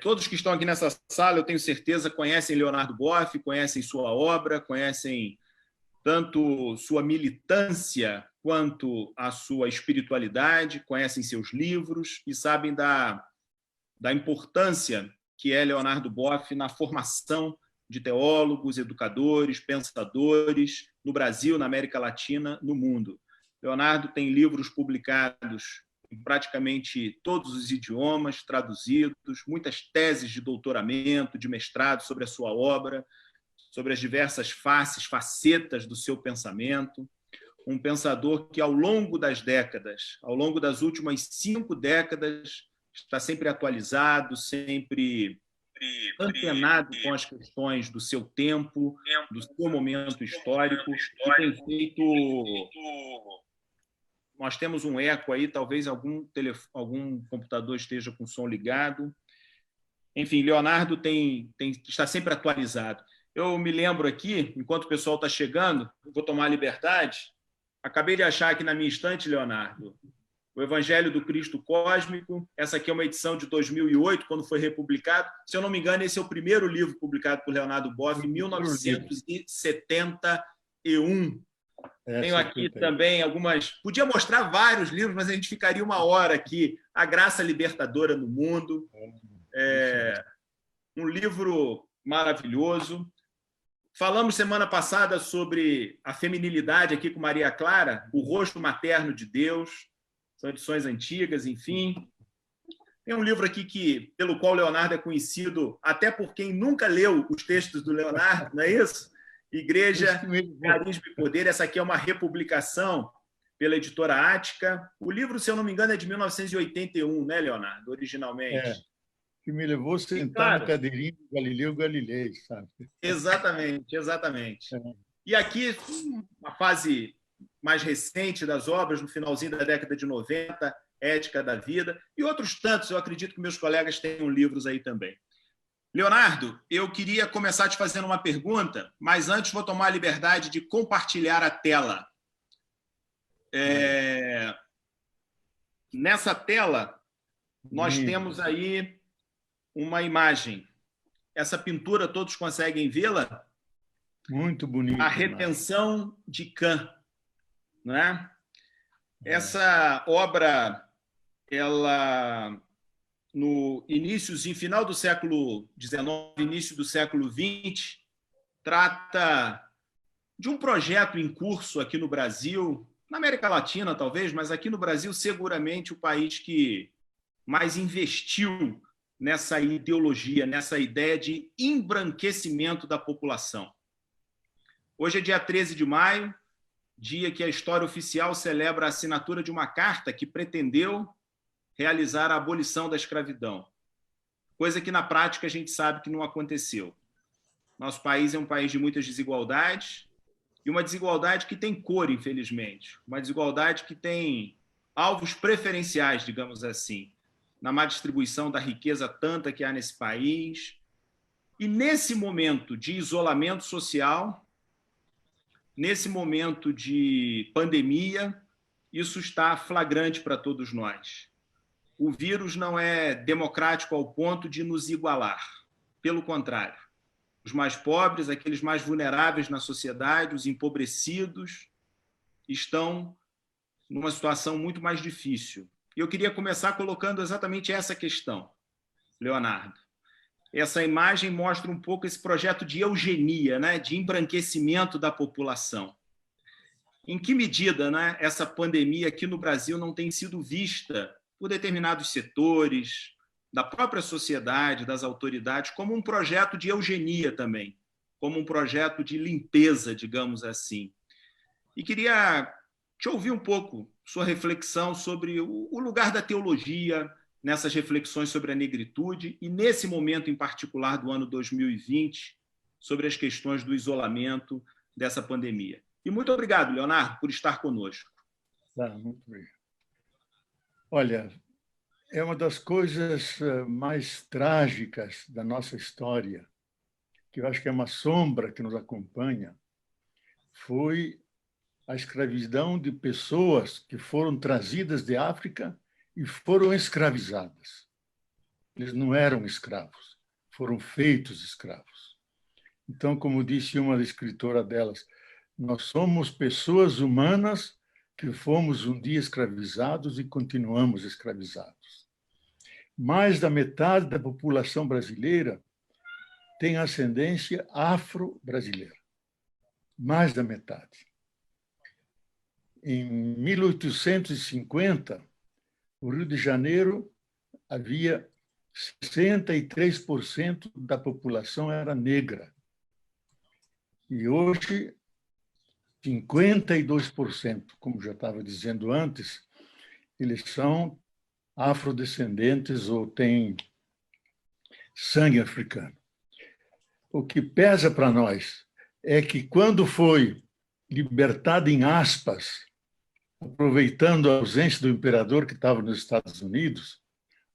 Todos que estão aqui nessa sala, eu tenho certeza, conhecem Leonardo Boff, conhecem sua obra, conhecem tanto sua militância quanto a sua espiritualidade, conhecem seus livros e sabem da importância que é Leonardo Boff na formação de teólogos, educadores, pensadores no Brasil, na América Latina, no mundo. Leonardo tem livros publicados em praticamente todos os idiomas, traduzidos, muitas teses de doutoramento, de mestrado sobre a sua obra, sobre as diversas facetas do seu pensamento. Um pensador que, ao longo das décadas, ao longo das últimas 5 décadas, está sempre atualizado, sempre antenado com as questões do seu tempo, do seu momento histórico, e tem feito... Nós temos um eco aí, talvez algum computador esteja com o som ligado. Enfim, Leonardo está sempre atualizado. Eu me lembro aqui, enquanto o pessoal está chegando, vou tomar a liberdade, acabei de achar aqui na minha estante, Leonardo, o Evangelho do Cristo Cósmico. Essa aqui é uma edição de 2008, quando foi republicado. Se eu não me engano, esse é o primeiro livro publicado por Leonardo Boff, em 1971. Tenho aqui também algumas... Podia mostrar vários livros, mas a gente ficaria uma hora aqui. A Graça Libertadora no Mundo. Um livro maravilhoso. Falamos semana passada sobre a feminilidade aqui com Maria Clara, o rosto materno de Deus. São edições antigas, enfim. Tem um livro aqui pelo qual Leonardo é conhecido, até por quem nunca leu os textos do Leonardo, não é isso? Igreja, Carisma e Poder. Essa aqui é uma republicação pela editora Ática. O livro, se eu não me engano, é de 1981, né, Leonardo? Originalmente. Que me levou a sentar no cadeirinho do Galileu Galilei, sabe? Exatamente, exatamente. E aqui, uma fase mais recente das obras, no finalzinho da década de 90, Ética da Vida, e outros tantos. Eu acredito que meus colegas tenham livros aí também. Leonardo, eu queria começar te fazendo uma pergunta, mas antes vou tomar a liberdade de compartilhar a tela. Nessa tela, nós temos aí uma imagem. Essa pintura, todos conseguem vê-la? Muito bonita. A Retenção de Caen. Não é? Essa obra, ela... no final do século XIX, início do século XX, trata de um projeto em curso aqui no Brasil, na América Latina talvez, mas aqui no Brasil seguramente o país que mais investiu nessa ideologia, nessa ideia de embranquecimento da população. Hoje é dia 13 de maio, dia que a história oficial celebra a assinatura de uma carta que pretendeu realizar a abolição da escravidão, coisa que na prática a gente sabe que não aconteceu. Nosso país é um país de muitas desigualdades, e uma desigualdade que tem cor, infelizmente, uma desigualdade que tem alvos preferenciais, digamos assim, na má distribuição da riqueza tanta que há nesse país. E nesse momento de isolamento social, nesse momento de pandemia, isso está flagrante para todos nós. O vírus não é democrático ao ponto de nos igualar. Pelo contrário, os mais pobres, aqueles mais vulneráveis na sociedade, os empobrecidos, estão numa situação muito mais difícil. E eu queria começar colocando exatamente essa questão, Leonardo. Essa imagem mostra um pouco esse projeto de eugenia, né, de embranquecimento da população. Em que medida, né, essa pandemia aqui no Brasil não tem sido vista por determinados setores, da própria sociedade, das autoridades, como um projeto de eugenia também, como um projeto de limpeza, digamos assim. E queria te ouvir um pouco sua reflexão sobre o lugar da teologia nessas reflexões sobre a negritude e, nesse momento em particular do ano 2020, sobre as questões do isolamento dessa pandemia. E muito obrigado, Leonardo, por estar conosco. Muito obrigado. Olha, é uma das coisas mais trágicas da nossa história, que eu acho que é uma sombra que nos acompanha, foi a escravidão de pessoas que foram trazidas de África e foram escravizadas. Eles não eram escravos, foram feitos escravos. Então, como disse uma escritora delas, nós somos pessoas humanas que fomos um dia escravizados e continuamos escravizados. Mais da metade da população brasileira tem ascendência afro-brasileira. Mais da metade. Em 1850, no Rio de Janeiro, havia 63% da população era negra. E hoje, 52%, como já estava dizendo antes, eles são afrodescendentes ou têm sangue africano. O que pesa para nós é que, quando foi libertada, em aspas, aproveitando a ausência do imperador que estava nos Estados Unidos,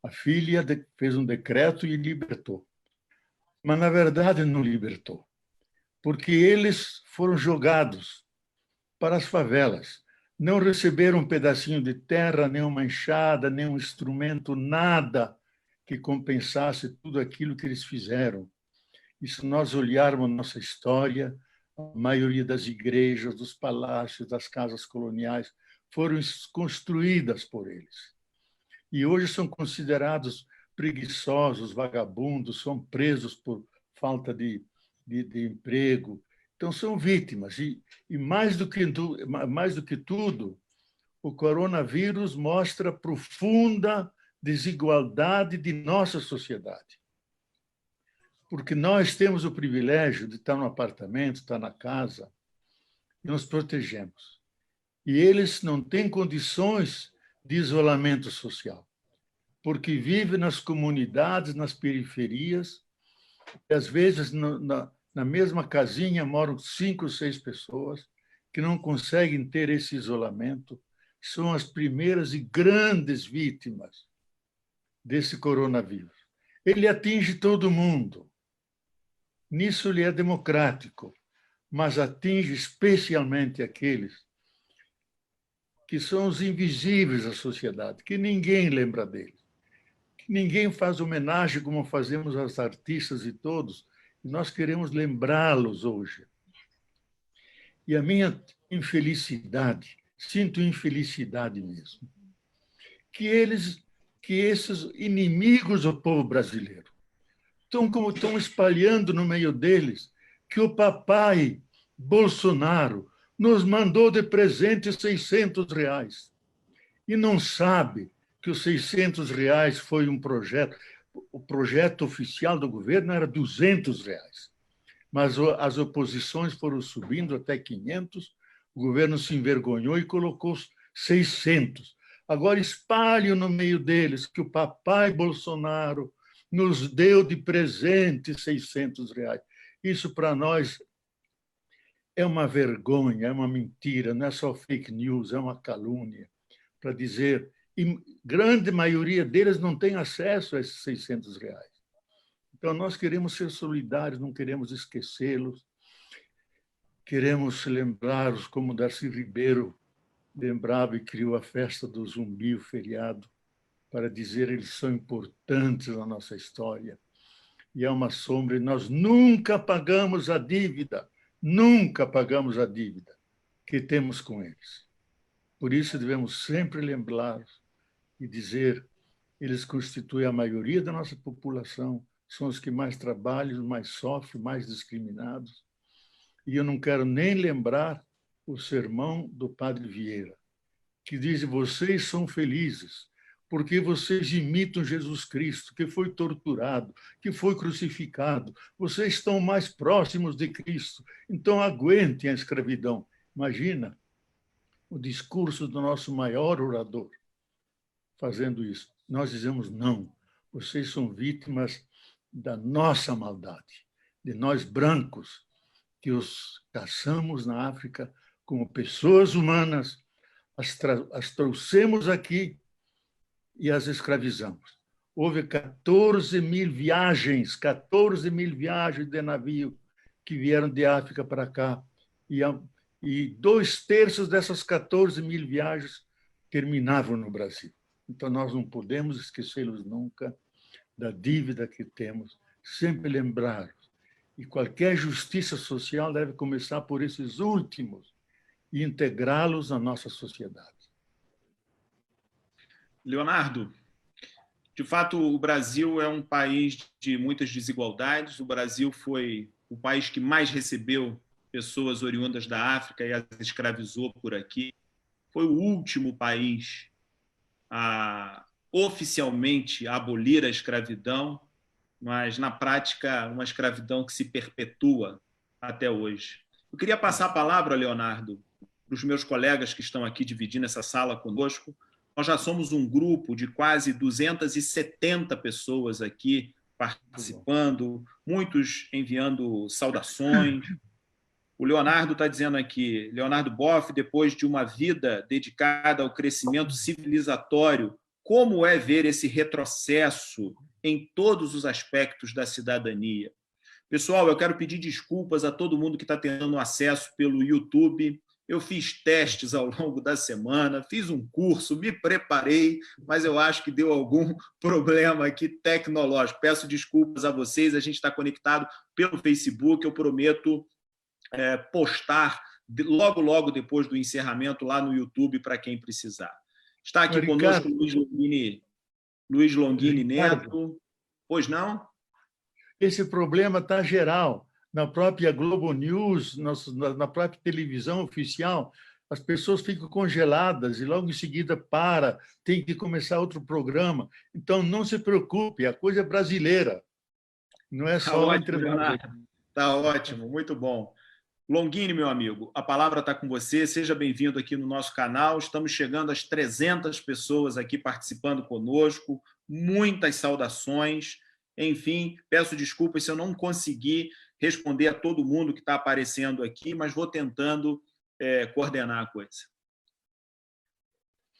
a filha fez um decreto e libertou. Mas, na verdade, não libertou, porque eles foram jogados para as favelas. Não receberam um pedacinho de terra, nem uma enxada, nem um instrumento, nada que compensasse tudo aquilo que eles fizeram. E se nós olharmos nossa história, a maioria das igrejas, dos palácios, das casas coloniais foram construídas por eles. E hoje são considerados preguiçosos, vagabundos, são presos por falta de emprego. Então, são vítimas. E mais do que tudo, o coronavírus mostra profunda desigualdade de nossa sociedade. Porque nós temos o privilégio de estar no apartamento, estar na casa, e nos protegemos. E eles não têm condições de isolamento social, porque vivem nas comunidades, nas periferias, e às vezes na mesma casinha moram 5 ou 6 pessoas que não conseguem ter esse isolamento, são as primeiras e grandes vítimas desse coronavírus. Ele atinge todo mundo. Nisso ele é democrático, mas atinge especialmente aqueles que são os invisíveis da sociedade, que ninguém lembra deles, que ninguém faz homenagem como fazemos aos artistas e todos, e nós queremos lembrá-los hoje. E a minha infelicidade, sinto infelicidade mesmo, que esses inimigos do povo brasileiro estão espalhando no meio deles que o papai Bolsonaro nos mandou de presente R$600 e não sabe que os R$600 foi um projeto. O projeto oficial do governo era R$200, mas as oposições foram subindo até 500, o governo se envergonhou e colocou 600. Agora espalham no meio deles que o papai Bolsonaro nos deu de presente R$600. Isso, para nós, é uma vergonha, é uma mentira, não é só fake news, é uma calúnia. Para dizer, e grande maioria deles não tem acesso a esses R$600. Então, nós queremos ser solidários, não queremos esquecê-los, queremos lembrá-los como Darcy Ribeiro lembrava e criou a festa do zumbi, o feriado, para dizer eles são importantes na nossa história. E é uma sombra, e nós nunca pagamos a dívida que temos com eles. Por isso devemos sempre lembrá-los e dizer, eles constituem a maioria da nossa população, são os que mais trabalham, mais sofrem, mais discriminados. E eu não quero nem lembrar o sermão do Padre Vieira, que diz, vocês são felizes, porque vocês imitam Jesus Cristo, que foi torturado, que foi crucificado. Vocês estão mais próximos de Cristo, então aguentem a escravidão. Imagina o discurso do nosso maior orador fazendo isso. Nós dizemos, não, vocês são vítimas da nossa maldade, de nós brancos, que os caçamos na África como pessoas humanas, as trouxemos aqui e as escravizamos. Houve 14 mil viagens de navio que vieram de África para cá. E 2/3 dessas 14 mil viagens terminavam no Brasil. Então, nós não podemos esquecê-los nunca. da dívida que temos, sempre lembrar. E qualquer justiça social deve começar por esses últimos e integrá-los na nossa sociedade. Leonardo, de fato, o Brasil é um país de muitas desigualdades. O Brasil foi o país que mais recebeu pessoas oriundas da África e as escravizou por aqui. Foi o último país a oficialmente abolir a escravidão, mas na prática uma escravidão que se perpetua até hoje. Eu queria passar a palavra, Leonardo, para os meus colegas que estão aqui dividindo essa sala conosco. Nós já somos um grupo de quase 270 pessoas aqui participando, muitos enviando saudações. O Leonardo está dizendo aqui, Leonardo Boff, depois de uma vida dedicada ao crescimento civilizatório, como é ver esse retrocesso em todos os aspectos da cidadania? Pessoal, eu quero pedir desculpas a todo mundo que está tendo acesso pelo YouTube. Eu fiz testes ao longo da semana, fiz um curso, me preparei, mas eu acho que deu algum problema aqui tecnológico. Peço desculpas a vocês, a gente está conectado pelo Facebook, eu prometo postar logo depois do encerramento lá no YouTube para quem precisar. Está aqui conosco Luiz Longini Neto. Pois não? Esse problema está geral. Na própria Globo News, na própria televisão oficial, as pessoas ficam congeladas e logo em seguida tem que começar outro programa. Então, não se preocupe, a coisa é brasileira. Não é só entre nós. Está ótimo, muito bom. Longini, meu amigo, a palavra está com você. Seja bem-vindo aqui no nosso canal. Estamos chegando às 300 pessoas aqui participando conosco. Muitas saudações. Enfim, peço desculpas se eu não consegui responder a todo mundo que está aparecendo aqui, mas vou tentando coordenar a coisa.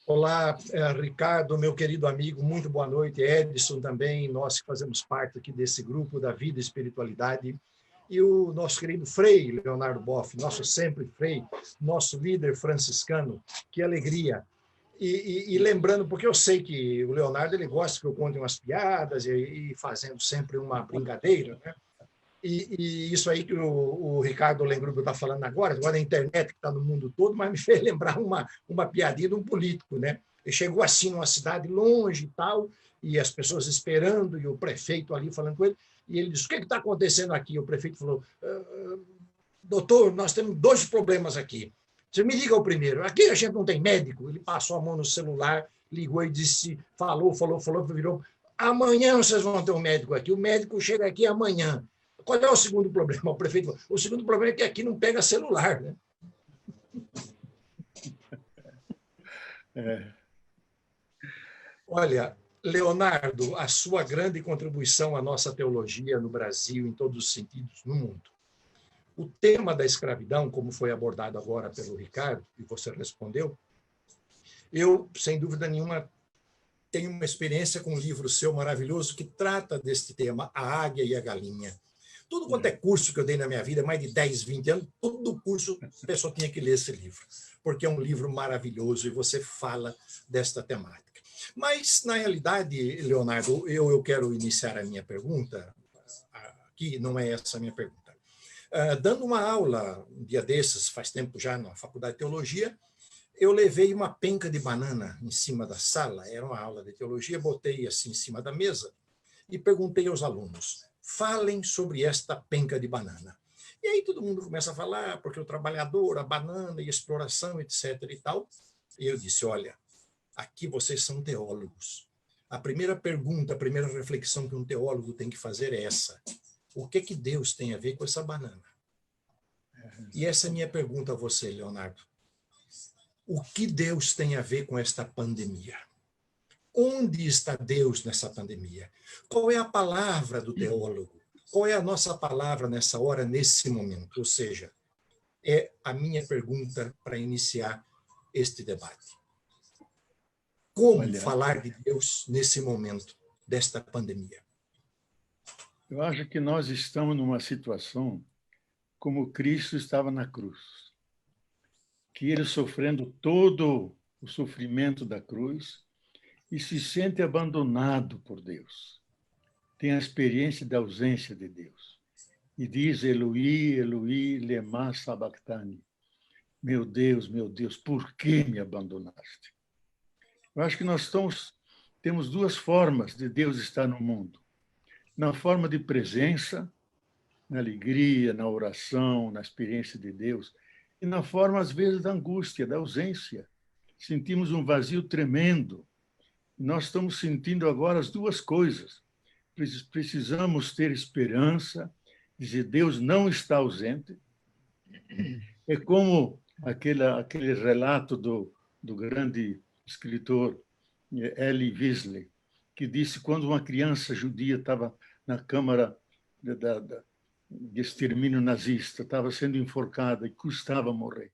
Olá, Ricardo, meu querido amigo, muito boa noite. Edson também, nós que fazemos parte aqui desse grupo da Vida e Espiritualidade. E o nosso querido Frei Leonardo Boff, nosso sempre Frei, nosso líder franciscano, que alegria. E lembrando, porque eu sei que o Leonardo ele gosta que eu conte umas piadas e fazendo sempre uma brincadeira, né? E isso aí que o Ricardo Lengruber está falando agora da internet que está no mundo todo, mas me fez lembrar uma piadinha de um político, né? Ele chegou assim numa cidade longe e tal, e as pessoas esperando, e o prefeito ali falando com ele, e ele disse, o que está acontecendo aqui? O prefeito falou, doutor, nós temos 2 problemas aqui. Você me diga o primeiro. Aqui a gente não tem médico. Ele passou a mão no celular, ligou e disse, falou, virou, amanhã vocês vão ter um médico aqui. O médico chega aqui amanhã. Qual é o segundo problema? O prefeito falou, o segundo problema é que aqui não pega celular, né? Olha, Leonardo, a sua grande contribuição à nossa teologia no Brasil, em todos os sentidos, no mundo. O tema da escravidão, como foi abordado agora pelo Ricardo, e você respondeu, eu, sem dúvida nenhuma, tenho uma experiência com um livro seu maravilhoso que trata deste tema, A Águia e a Galinha. Tudo quanto é curso que eu dei na minha vida, mais de 10, 20 anos, todo curso a pessoa tinha que ler esse livro, porque é um livro maravilhoso e você fala desta temática. Mas, na realidade, Leonardo, eu quero iniciar a minha pergunta, aqui não é essa a minha pergunta. Dando uma aula, um dia desses, faz tempo já, na Faculdade de Teologia, eu levei uma penca de banana em cima da sala, era uma aula de teologia, botei assim em cima da mesa e perguntei aos alunos, falem sobre esta penca de banana. E aí todo mundo começa a falar, porque o trabalhador, a banana e a exploração, etc. e tal. E eu disse, olha, aqui vocês são teólogos. A primeira pergunta, a primeira reflexão que um teólogo tem que fazer é essa. O que Deus tem a ver com essa banana? E essa é a minha pergunta a você, Leonardo. O que Deus tem a ver com esta pandemia? Onde está Deus nessa pandemia? Qual é a palavra do teólogo? Qual é a nossa palavra nessa hora, nesse momento? Ou seja, é a minha pergunta para iniciar este debate. Como falar de Deus nesse momento desta pandemia? Eu acho que nós estamos numa situação como Cristo estava na cruz, que ele sofrendo todo o sofrimento da cruz e se sente abandonado por Deus. tem a experiência da ausência de Deus. E diz, Eloi, Eloi, lema sabachthani. Meu Deus, por que me abandonaste? Eu acho que temos duas formas de Deus estar no mundo. Na forma de presença, na alegria, na oração, na experiência de Deus, e na forma, às vezes, da angústia, da ausência. Sentimos um vazio tremendo. Nós estamos sentindo agora as duas coisas. Precisamos ter esperança, dizer Deus não está ausente. É como aquele relato do grande escritor Elie Wiesel, que disse quando uma criança judia estava na câmara de extermínio nazista, estava sendo enforcada e custava morrer.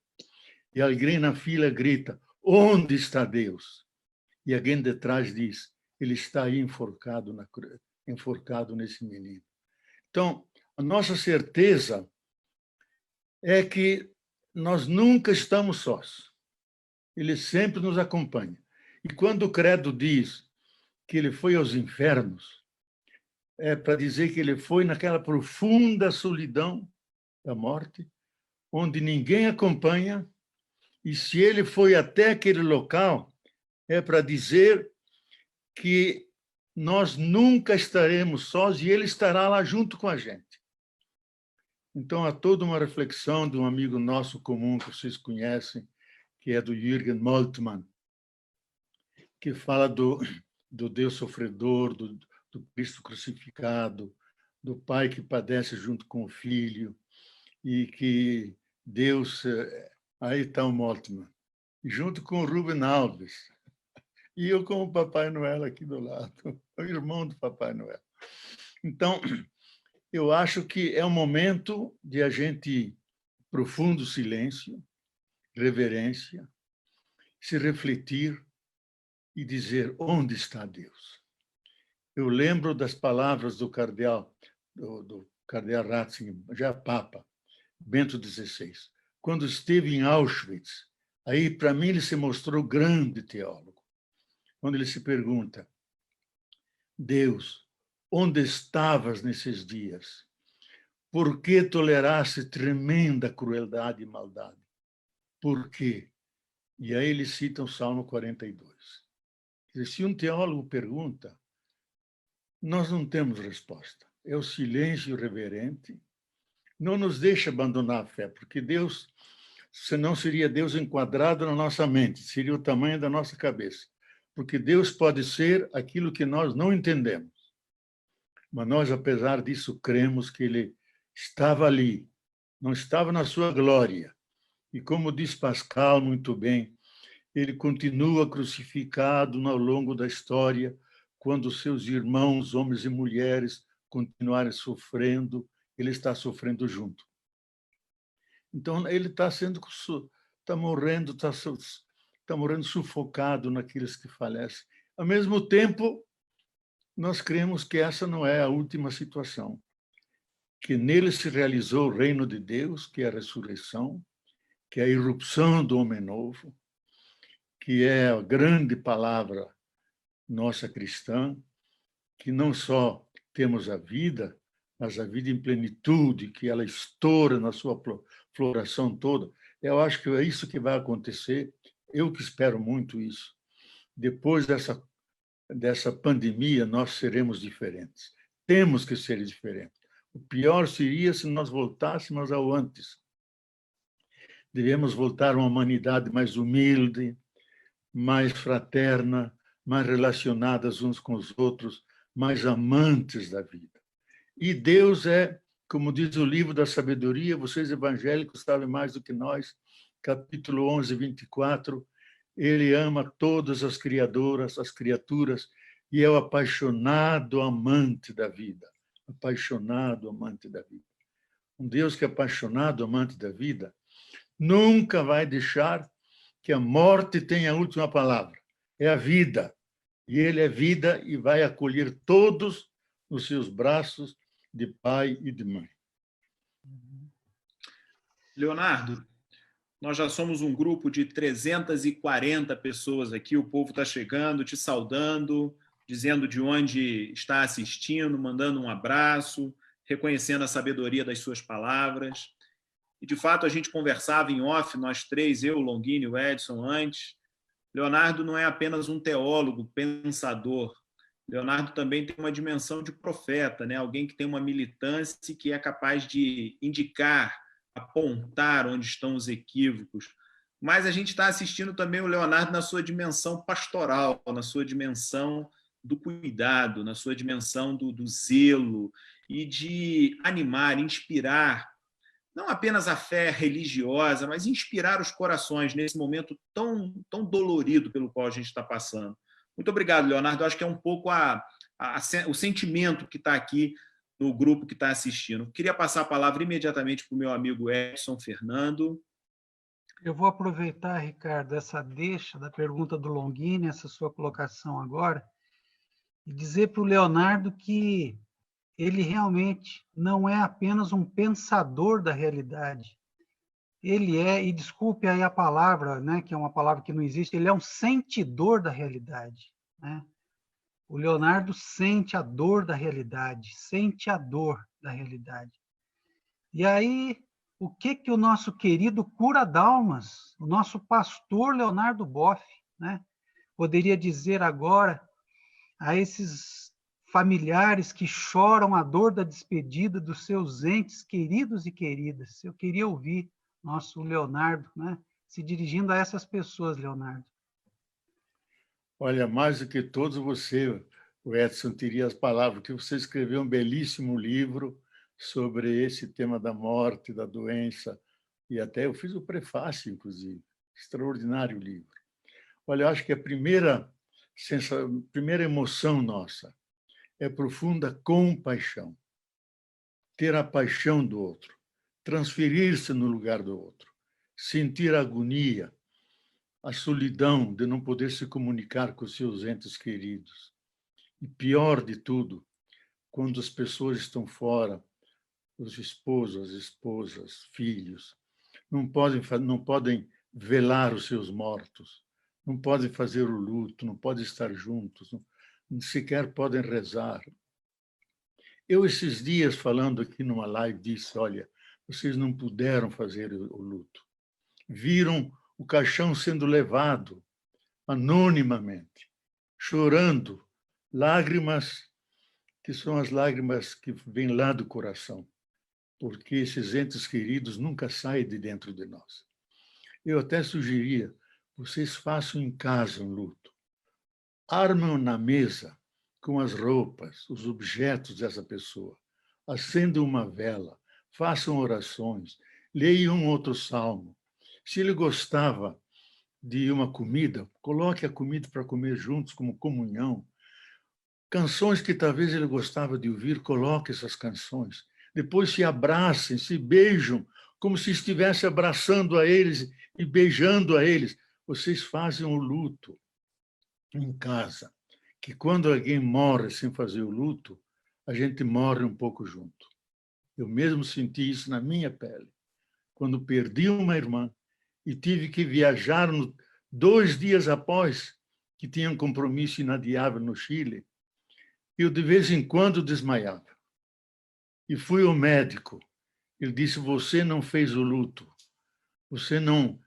E alguém na fila grita, onde está Deus? E alguém de trás diz, ele está aí enforcado nesse menino. Então, a nossa certeza é que nós nunca estamos sós. Ele sempre nos acompanha. E quando o credo diz que ele foi aos infernos, é para dizer que ele foi naquela profunda solidão da morte, onde ninguém acompanha, e se ele foi até aquele local, é para dizer que nós nunca estaremos sós e ele estará lá junto com a gente. Então, há toda uma reflexão de um amigo nosso comum que vocês conhecem, que é do Jürgen Moltmann, que fala do Deus sofredor, do Cristo crucificado, do Pai que padece junto com o Filho, e que Deus... Aí está o Moltmann, junto com o Ruben Alves, e eu com o Papai Noel aqui do lado, o irmão do Papai Noel. Então, eu acho que é um momento de a gente, profundo silêncio, reverência, se refletir e dizer, onde está Deus? Eu lembro das palavras do cardeal Ratzinger, já Papa, Bento XVI, quando esteve em Auschwitz. Aí, para mim, ele se mostrou grande teólogo. Quando ele se pergunta, Deus, onde estavas nesses dias? Por que toleraste tremenda crueldade e maldade? Por quê? E aí ele cita o Salmo 42. Se um teólogo pergunta, nós não temos resposta. É o silêncio reverente. Não nos deixa abandonar a fé, porque Deus, senão seria Deus enquadrado na nossa mente, seria o tamanho da nossa cabeça. Porque Deus pode ser aquilo que nós não entendemos. Mas nós, apesar disso, cremos que Ele estava ali, não estava na sua glória. E como diz Pascal muito bem, ele continua crucificado ao longo da história, quando seus irmãos, homens e mulheres, continuarem sofrendo, ele está sofrendo junto. Então, ele está morrendo sufocado naqueles que falecem. Ao mesmo tempo, nós cremos que essa não é a última situação, que nele se realizou o reino de Deus, que é a ressurreição, que é a irrupção do homem novo, que é a grande palavra nossa cristã, que não só temos a vida, mas a vida em plenitude, que ela estoura na sua floração toda. Eu acho que é isso que vai acontecer, eu que espero muito isso. Depois dessa pandemia, nós seremos diferentes. Temos que ser diferentes. O pior seria se nós voltássemos ao antes. Devemos voltar a uma humanidade mais humilde, mais fraterna, mais relacionadas uns com os outros, mais amantes da vida. E Deus é, como diz o livro da sabedoria, vocês evangélicos sabem mais do que nós, capítulo 11, 24, ele ama todas as criaturas, e é o apaixonado amante da vida. Apaixonado amante da vida. Um Deus que é apaixonado amante da vida nunca vai deixar que a morte tenha a última palavra. É a vida. E ele é vida e vai acolher todos nos seus braços de pai e de mãe. Leonardo, nós já somos um grupo de 340 pessoas aqui, o povo está chegando, te saudando, dizendo de onde está assistindo, mandando um abraço, reconhecendo a sabedoria das suas palavras. E, de fato, a gente conversava em off, nós três, eu, o Longini e o Edson, antes. Leonardo não é apenas um teólogo, pensador. Leonardo também tem uma dimensão de profeta, né? Alguém que tem uma militância e que é capaz de indicar, apontar onde estão os equívocos. Mas a gente está assistindo também o Leonardo na sua dimensão pastoral, na sua dimensão do cuidado, na sua dimensão do zelo e de animar, inspirar, não apenas a fé religiosa, mas inspirar os corações nesse momento tão dolorido pelo qual a gente está passando. Muito obrigado, Leonardo. Eu acho que é um pouco o sentimento que está aqui no grupo que está assistindo. Queria passar a palavra imediatamente para o meu amigo Edson Fernando. Eu vou aproveitar, Ricardo, essa deixa da pergunta do Longini, essa sua colocação agora, e dizer para o Leonardo que ele realmente não é apenas um pensador da realidade. Ele é, e desculpe aí a palavra, né, que é uma palavra que não existe, ele é um sentidor da realidade, né? O Leonardo sente a dor da realidade, sente a dor da realidade. E aí, o que o nosso querido cura d'almas, o nosso pastor Leonardo Boff, né, poderia dizer agora a esses familiares que choram a dor da despedida dos seus entes queridos e queridas? Eu queria ouvir nosso Leonardo, né, se dirigindo a essas pessoas, Leonardo. Olha, mais do que todos você, o Edson, teria as palavras, porque você escreveu um belíssimo livro sobre esse tema da morte, da doença, e até eu fiz o prefácio, inclusive. Extraordinário livro. Olha, eu acho que a primeira emoção nossa é profunda compaixão. Ter a paixão do outro, transferir-se no lugar do outro, sentir a agonia, a solidão de não poder se comunicar com os seus entes queridos. E pior de tudo, quando as pessoas estão fora, os esposos, as esposas, filhos, não podem velar os seus mortos, não podem fazer o luto, não podem estar juntos, não sequer podem rezar. Eu, esses dias, falando aqui numa live, disse, olha, vocês não puderam fazer o luto. Viram o caixão sendo levado anonimamente, chorando, lágrimas que são as lágrimas que vêm lá do coração, porque esses entes queridos nunca saem de dentro de nós. Eu até sugeria, vocês façam em casa um luto. Armam na mesa com as roupas, os objetos dessa pessoa. Acendam uma vela, façam orações, leiam um outro salmo. Se ele gostava de uma comida, coloque a comida para comer juntos como comunhão. Canções que talvez ele gostava de ouvir, coloque essas canções. Depois se abracem, se beijam, como se estivesse abraçando a eles e beijando a eles. Vocês fazem o luto em casa, que quando alguém morre sem fazer o luto, a gente morre um pouco junto. Eu mesmo senti isso na minha pele. Quando perdi uma irmã e tive que viajar 2 dias após que tinha um compromisso inadiável no Chile, eu de vez em quando desmaiava. E fui ao médico. Ele disse, você não fez o luto. Você não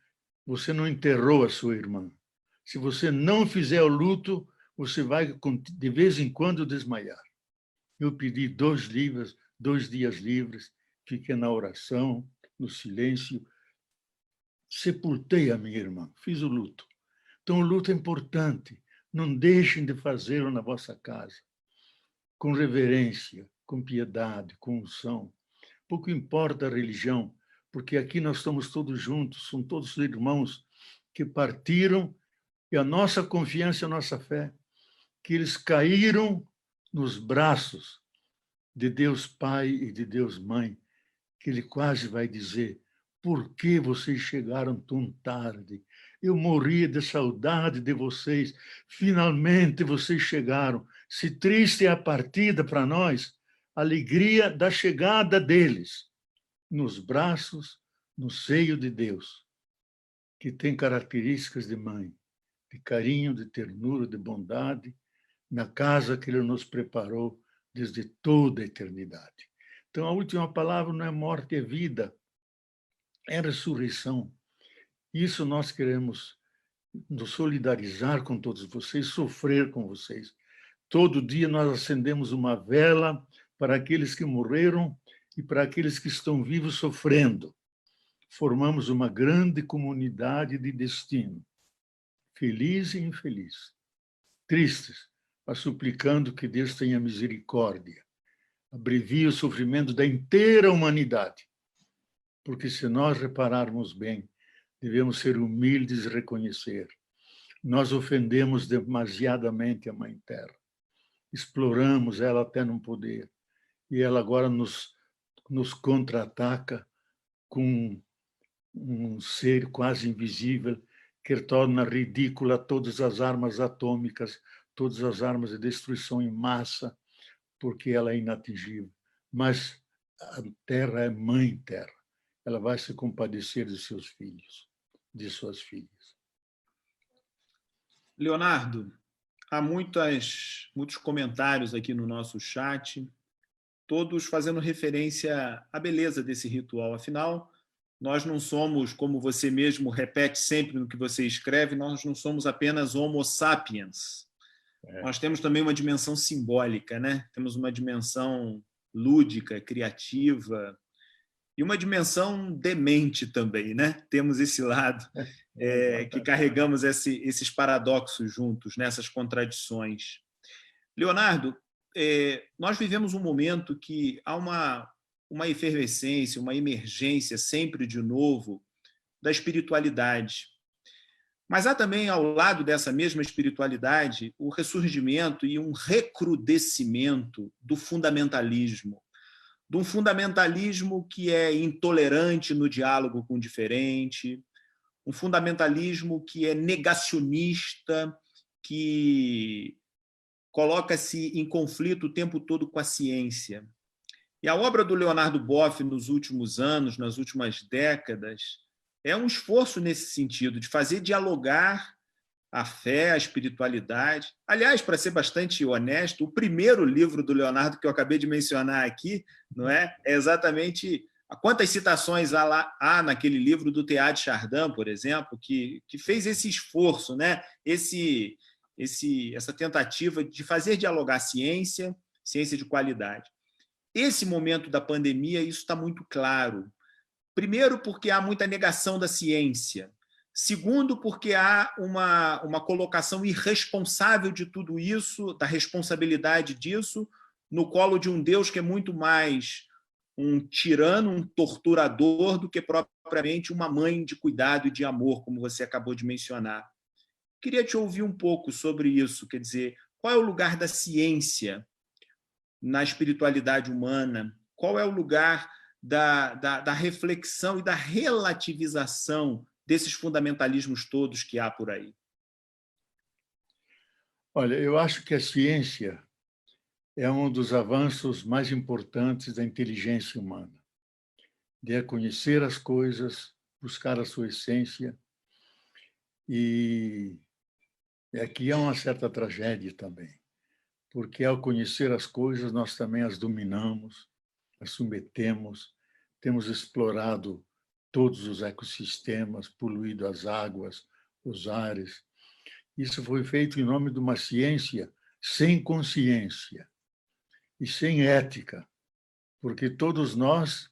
enterrou a sua irmã. Se você não fizer o luto, você vai, de vez em quando, desmaiar. Eu pedi 2 dias livres, fiquei na oração, no silêncio, sepultei a minha irmã, fiz o luto. Então, o luto é importante. Não deixem de fazê-lo na vossa casa, com reverência, com piedade, com unção. Pouco importa a religião, porque aqui nós estamos todos juntos, são todos irmãos que partiram, e a nossa confiança, a nossa fé, que eles caíram nos braços de Deus Pai e de Deus Mãe, que ele quase vai dizer, por que vocês chegaram tão tarde? Eu morria de saudade de vocês, finalmente vocês chegaram. Se triste é a partida para nós, a alegria da chegada deles, nos braços, no seio de Deus, que tem características de mãe, de carinho, de ternura, de bondade, na casa que Ele nos preparou desde toda a eternidade. Então, a última palavra não é morte, é vida, é ressurreição. Isso nós queremos nos solidarizar com todos vocês, sofrer com vocês. Todo dia nós acendemos uma vela para aqueles que morreram e para aqueles que estão vivos sofrendo. Formamos uma grande comunidade de destino, feliz e infeliz, tristes, mas suplicando que Deus tenha misericórdia, abrevie o sofrimento da inteira humanidade, porque se nós repararmos bem, devemos ser humildes e reconhecer. Nós ofendemos demasiadamente a Mãe Terra, exploramos ela até não poder, e ela agora nos contra-ataca com um ser quase invisível que torna ridícula todas as armas atômicas, todas as armas de destruição em massa, porque ela é inatingível. Mas a Terra é Mãe Terra. Ela vai se compadecer de seus filhos, de suas filhas. Leonardo, há muitos comentários aqui no nosso chat, todos fazendo referência à beleza desse ritual. Afinal, nós não somos, como você mesmo repete sempre no que você escreve, nós não somos apenas homo sapiens. Nós temos também uma dimensão simbólica, né? Temos uma dimensão lúdica, criativa, e uma dimensão demente também, né? Temos esse lado que carregamos esses paradoxos juntos, nessas contradições. Leonardo, nós vivemos um momento que há uma efervescência, uma emergência sempre de novo da espiritualidade. Mas há também, ao lado dessa mesma espiritualidade, o ressurgimento e um recrudescimento do fundamentalismo, de um fundamentalismo que é intolerante no diálogo com o diferente, um fundamentalismo que é negacionista, que coloca-se em conflito o tempo todo com a ciência. E a obra do Leonardo Boff nos últimos anos, nas últimas décadas, é um esforço nesse sentido, de fazer dialogar a fé, a espiritualidade. Aliás, para ser bastante honesto, o primeiro livro do Leonardo que eu acabei de mencionar aqui, não é exatamente quantas citações há naquele livro do Teilhard de Chardin, por exemplo, que fez esse esforço, né? Essa tentativa de fazer dialogar ciência de qualidade. Esse momento da pandemia, isso está muito claro. Primeiro, porque há muita negação da ciência. Segundo, porque há uma colocação irresponsável de tudo isso, da responsabilidade disso, no colo de um Deus que é muito mais um tirano, um torturador, do que propriamente uma mãe de cuidado e de amor, como você acabou de mencionar. Queria te ouvir um pouco sobre isso, quer dizer, qual é o lugar da ciência na espiritualidade humana? Qual é o lugar da reflexão e da relativização desses fundamentalismos todos que há por aí? Olha, eu acho que a ciência é um dos avanços mais importantes da inteligência humana, de conhecer as coisas, buscar a sua essência. E aqui há uma certa tragédia também, porque ao conhecer as coisas, nós também as dominamos, as submetemos, temos explorado todos os ecossistemas, poluído as águas, os ares. Isso foi feito em nome de uma ciência sem consciência e sem ética, porque todos nós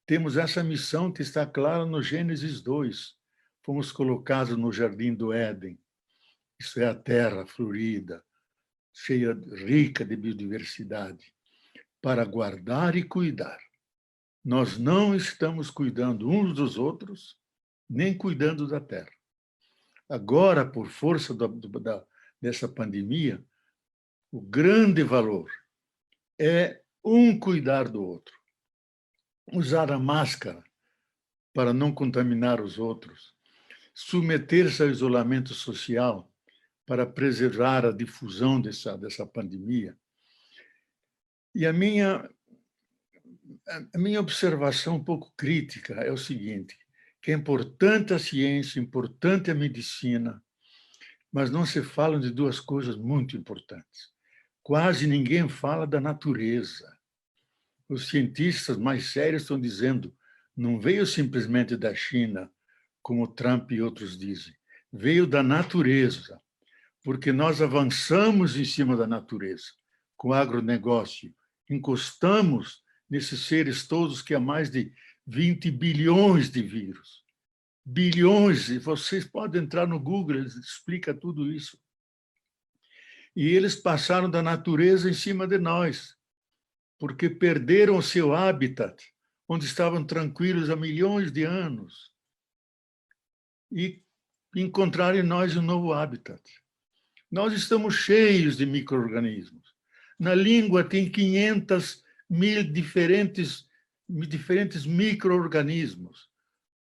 temos essa missão que está clara no Gênesis 2. Fomos colocados no Jardim do Éden. Isso é a terra florida, cheia, rica de biodiversidade, para guardar e cuidar. Nós não estamos cuidando uns dos outros, nem cuidando da terra. Agora, por força dessa pandemia, o grande valor é um cuidar do outro. Usar a máscara para não contaminar os outros, submeter-se ao isolamento social para preservar a difusão dessa pandemia. E a minha observação um pouco crítica é o seguinte, que é importante a ciência, importante a medicina, mas não se falam de duas coisas muito importantes. quase ninguém fala da natureza. Os cientistas mais sérios estão dizendo, não veio simplesmente da China, como Trump e outros dizem, veio da natureza, porque nós avançamos em cima da natureza, com o agronegócio, encostamos nesses seres todos que há mais de 20 bilhões de vírus. Bilhões, e vocês podem entrar no Google, ele explica tudo isso. E eles passaram da natureza em cima de nós, porque perderam o seu habitat, onde estavam tranquilos há milhões de anos, e encontraram em nós um novo habitat. Nós estamos cheios de micro-organismos. Na língua tem 500.000 diferentes micro-organismos.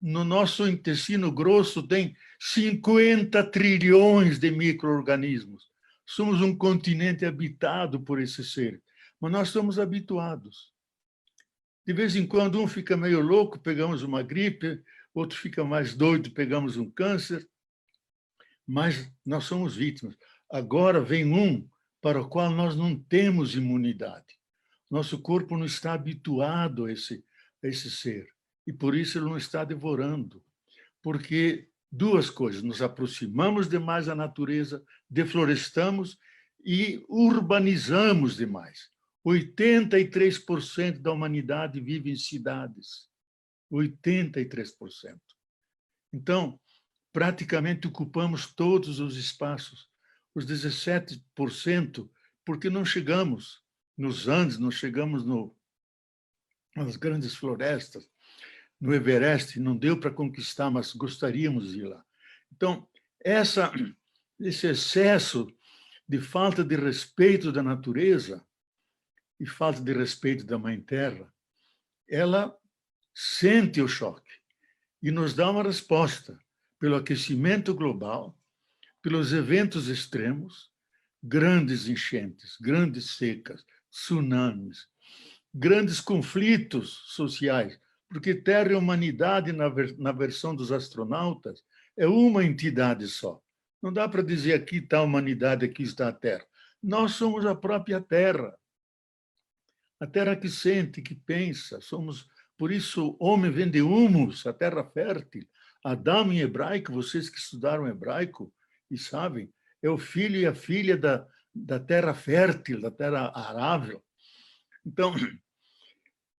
No nosso intestino grosso tem 50 trilhões de micro-organismos. Somos um continente habitado por esses seres, mas nós estamos habituados. De vez em quando um fica meio louco, pegamos uma gripe, outro fica mais doido, pegamos um câncer, mas nós somos vítimas. Agora vem um para o qual nós não temos imunidade. Nosso corpo não está habituado a esse ser, e por isso ele não está devorando. Porque duas coisas, nos aproximamos demais da natureza, deflorestamos e urbanizamos demais. 83% da humanidade vive em cidades. 83%. Então, praticamente ocupamos todos os espaços. Os 17%, porque não chegamos nos Andes, não chegamos nas grandes florestas, no Everest, não deu para conquistar, mas gostaríamos de ir lá. Então, esse excesso de falta de respeito da natureza e falta de respeito da Mãe Terra, ela sente o choque e nos dá uma resposta pelo aquecimento global, pelos eventos extremos, grandes enchentes, grandes secas, tsunamis, grandes conflitos sociais, porque Terra e humanidade, na versão dos astronautas, é uma entidade só. Não dá para dizer aqui está a humanidade, aqui está a Terra. Nós somos a própria Terra. A Terra que sente, que pensa. Por isso, homem vem de humus, a terra fértil. Adão em hebraico, vocês que estudaram hebraico e sabem, é o filho e a filha da terra fértil, da terra arável. Então,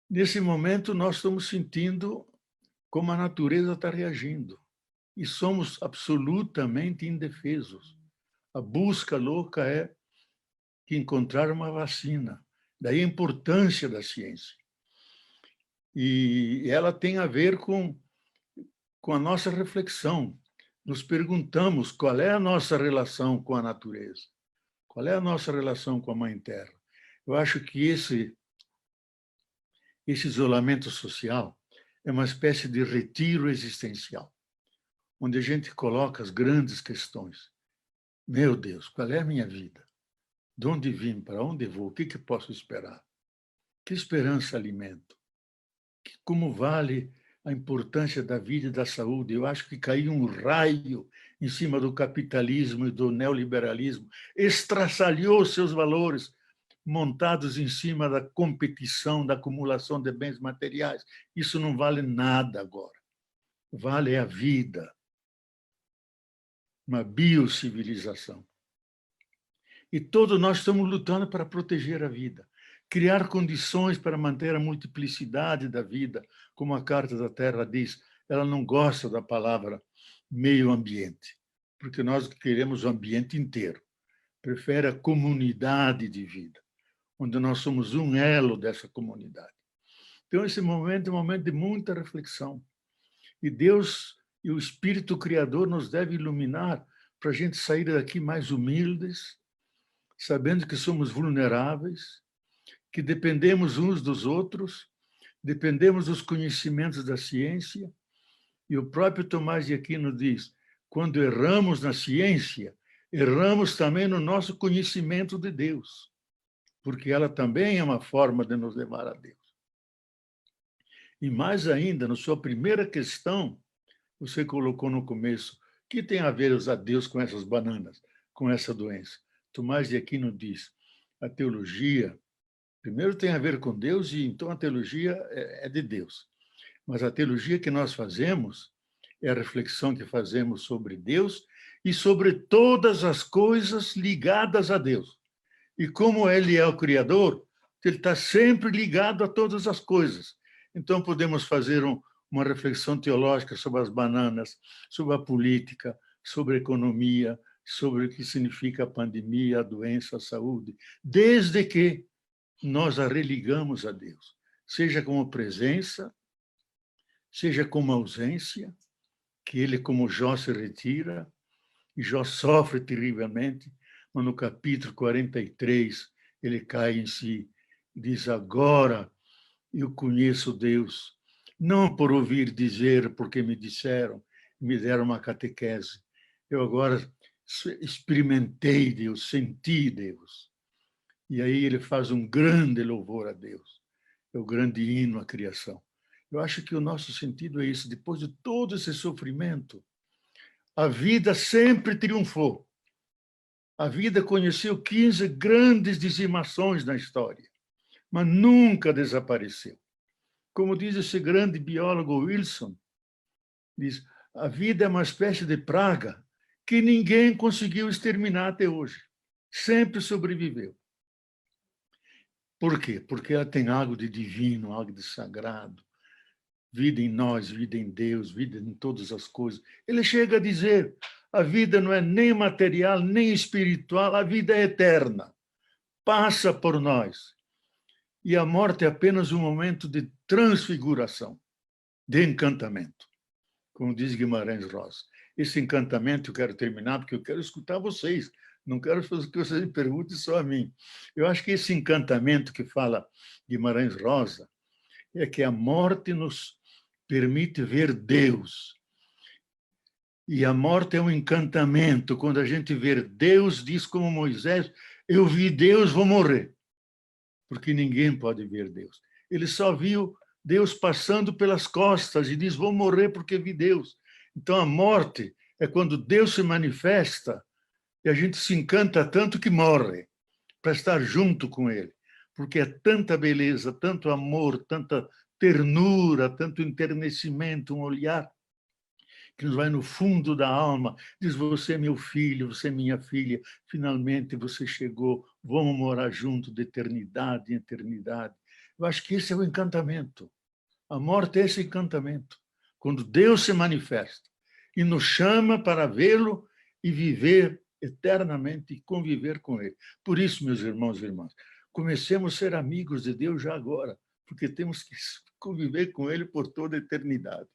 nesse momento, nós estamos sentindo como a natureza está reagindo. E somos absolutamente indefesos. A busca louca é encontrar uma vacina. Daí a importância da ciência. E ela tem a ver com a nossa reflexão. Nos perguntamos qual é a nossa relação com a natureza, qual é a nossa relação com a Mãe Terra. Eu acho que esse isolamento social é uma espécie de retiro existencial, onde a gente coloca as grandes questões. Meu Deus, qual é a minha vida? De onde vim? Para onde vou? O que posso esperar? Que esperança alimento? Como vale a importância da vida e da saúde? Eu acho que caiu um raio em cima do capitalismo e do neoliberalismo, estraçalhou seus valores, montados em cima da competição, da acumulação de bens materiais. Isso não vale nada agora. Vale a vida, uma biocivilização. E todos nós estamos lutando para proteger a vida, criar condições para manter a multiplicidade da vida, como a Carta da Terra diz. Ela não gosta da palavra meio ambiente, porque nós queremos o ambiente inteiro. Prefere a comunidade de vida, onde nós somos um elo dessa comunidade. Então, esse momento é um momento de muita reflexão. E Deus e o Espírito Criador nos deve iluminar para a gente sair daqui mais humildes, sabendo que somos vulneráveis, que dependemos uns dos outros, dependemos dos conhecimentos da ciência, e o próprio Tomás de Aquino diz, quando erramos na ciência, erramos também no nosso conhecimento de Deus, porque ela também é uma forma de nos levar a Deus. E mais ainda, na sua primeira questão, você colocou no começo, que tem a ver os adeus com essas bananas, com essa doença? Tomás de Aquino diz, a teologia, primeiro tem a ver com Deus, e então a teologia é de Deus. Mas a teologia que nós fazemos é a reflexão que fazemos sobre Deus e sobre todas as coisas ligadas a Deus. E como Ele é o Criador, Ele está sempre ligado a todas as coisas. Então podemos fazer uma reflexão teológica sobre as bananas, sobre a política, sobre a economia, sobre o que significa a pandemia, a doença, a saúde, desde que nós a religamos a Deus, seja como presença, seja como ausência, que ele, como Jó, se retira, e Jó sofre terrivelmente, mas no capítulo 43 ele cai em si e diz: agora eu conheço Deus, não por ouvir dizer, porque me disseram, me deram uma catequese. Eu agora experimentei Deus, senti Deus. E aí ele faz um grande louvor a Deus, é o grande hino à criação. Eu acho que o nosso sentido é isso. Depois de todo esse sofrimento, a vida sempre triunfou. A vida conheceu 15 grandes dizimações na história, mas nunca desapareceu. Como diz esse grande biólogo Wilson, diz: a vida é uma espécie de praga que ninguém conseguiu exterminar até hoje. Sempre sobreviveu. Por quê? Porque ela tem algo de divino, algo de sagrado. Vida em nós, vida em Deus, vida em todas as coisas. Ele chega a dizer: a vida não é nem material, nem espiritual, a vida é eterna. Passa por nós. E a morte é apenas um momento de transfiguração, de encantamento. Como diz Guimarães Rosa. Esse encantamento eu quero terminar, porque eu quero escutar vocês. Não quero que vocês me perguntem só a mim. Eu acho que esse encantamento que fala Guimarães Rosa é que a morte nos permite ver Deus. E a morte é um encantamento. Quando a gente vê Deus, diz como Moisés: eu vi Deus, vou morrer. Porque ninguém pode ver Deus. Ele só viu Deus passando pelas costas e diz: vou morrer porque vi Deus. Então a morte é quando Deus se manifesta e a gente se encanta tanto que morre para estar junto com Ele. Porque é tanta beleza, tanto amor, tanta ternura, tanto enternecimento, um olhar que nos vai no fundo da alma, diz: você é meu filho, você é minha filha, finalmente você chegou, vamos morar junto de eternidade em eternidade. Eu acho que esse é o encantamento. A morte é esse encantamento, quando Deus se manifesta e nos chama para vê-lo e viver eternamente e conviver com Ele. Por isso, meus irmãos e irmãs, comecemos a ser amigos de Deus já agora, porque temos que conviver com Ele por toda a eternidade.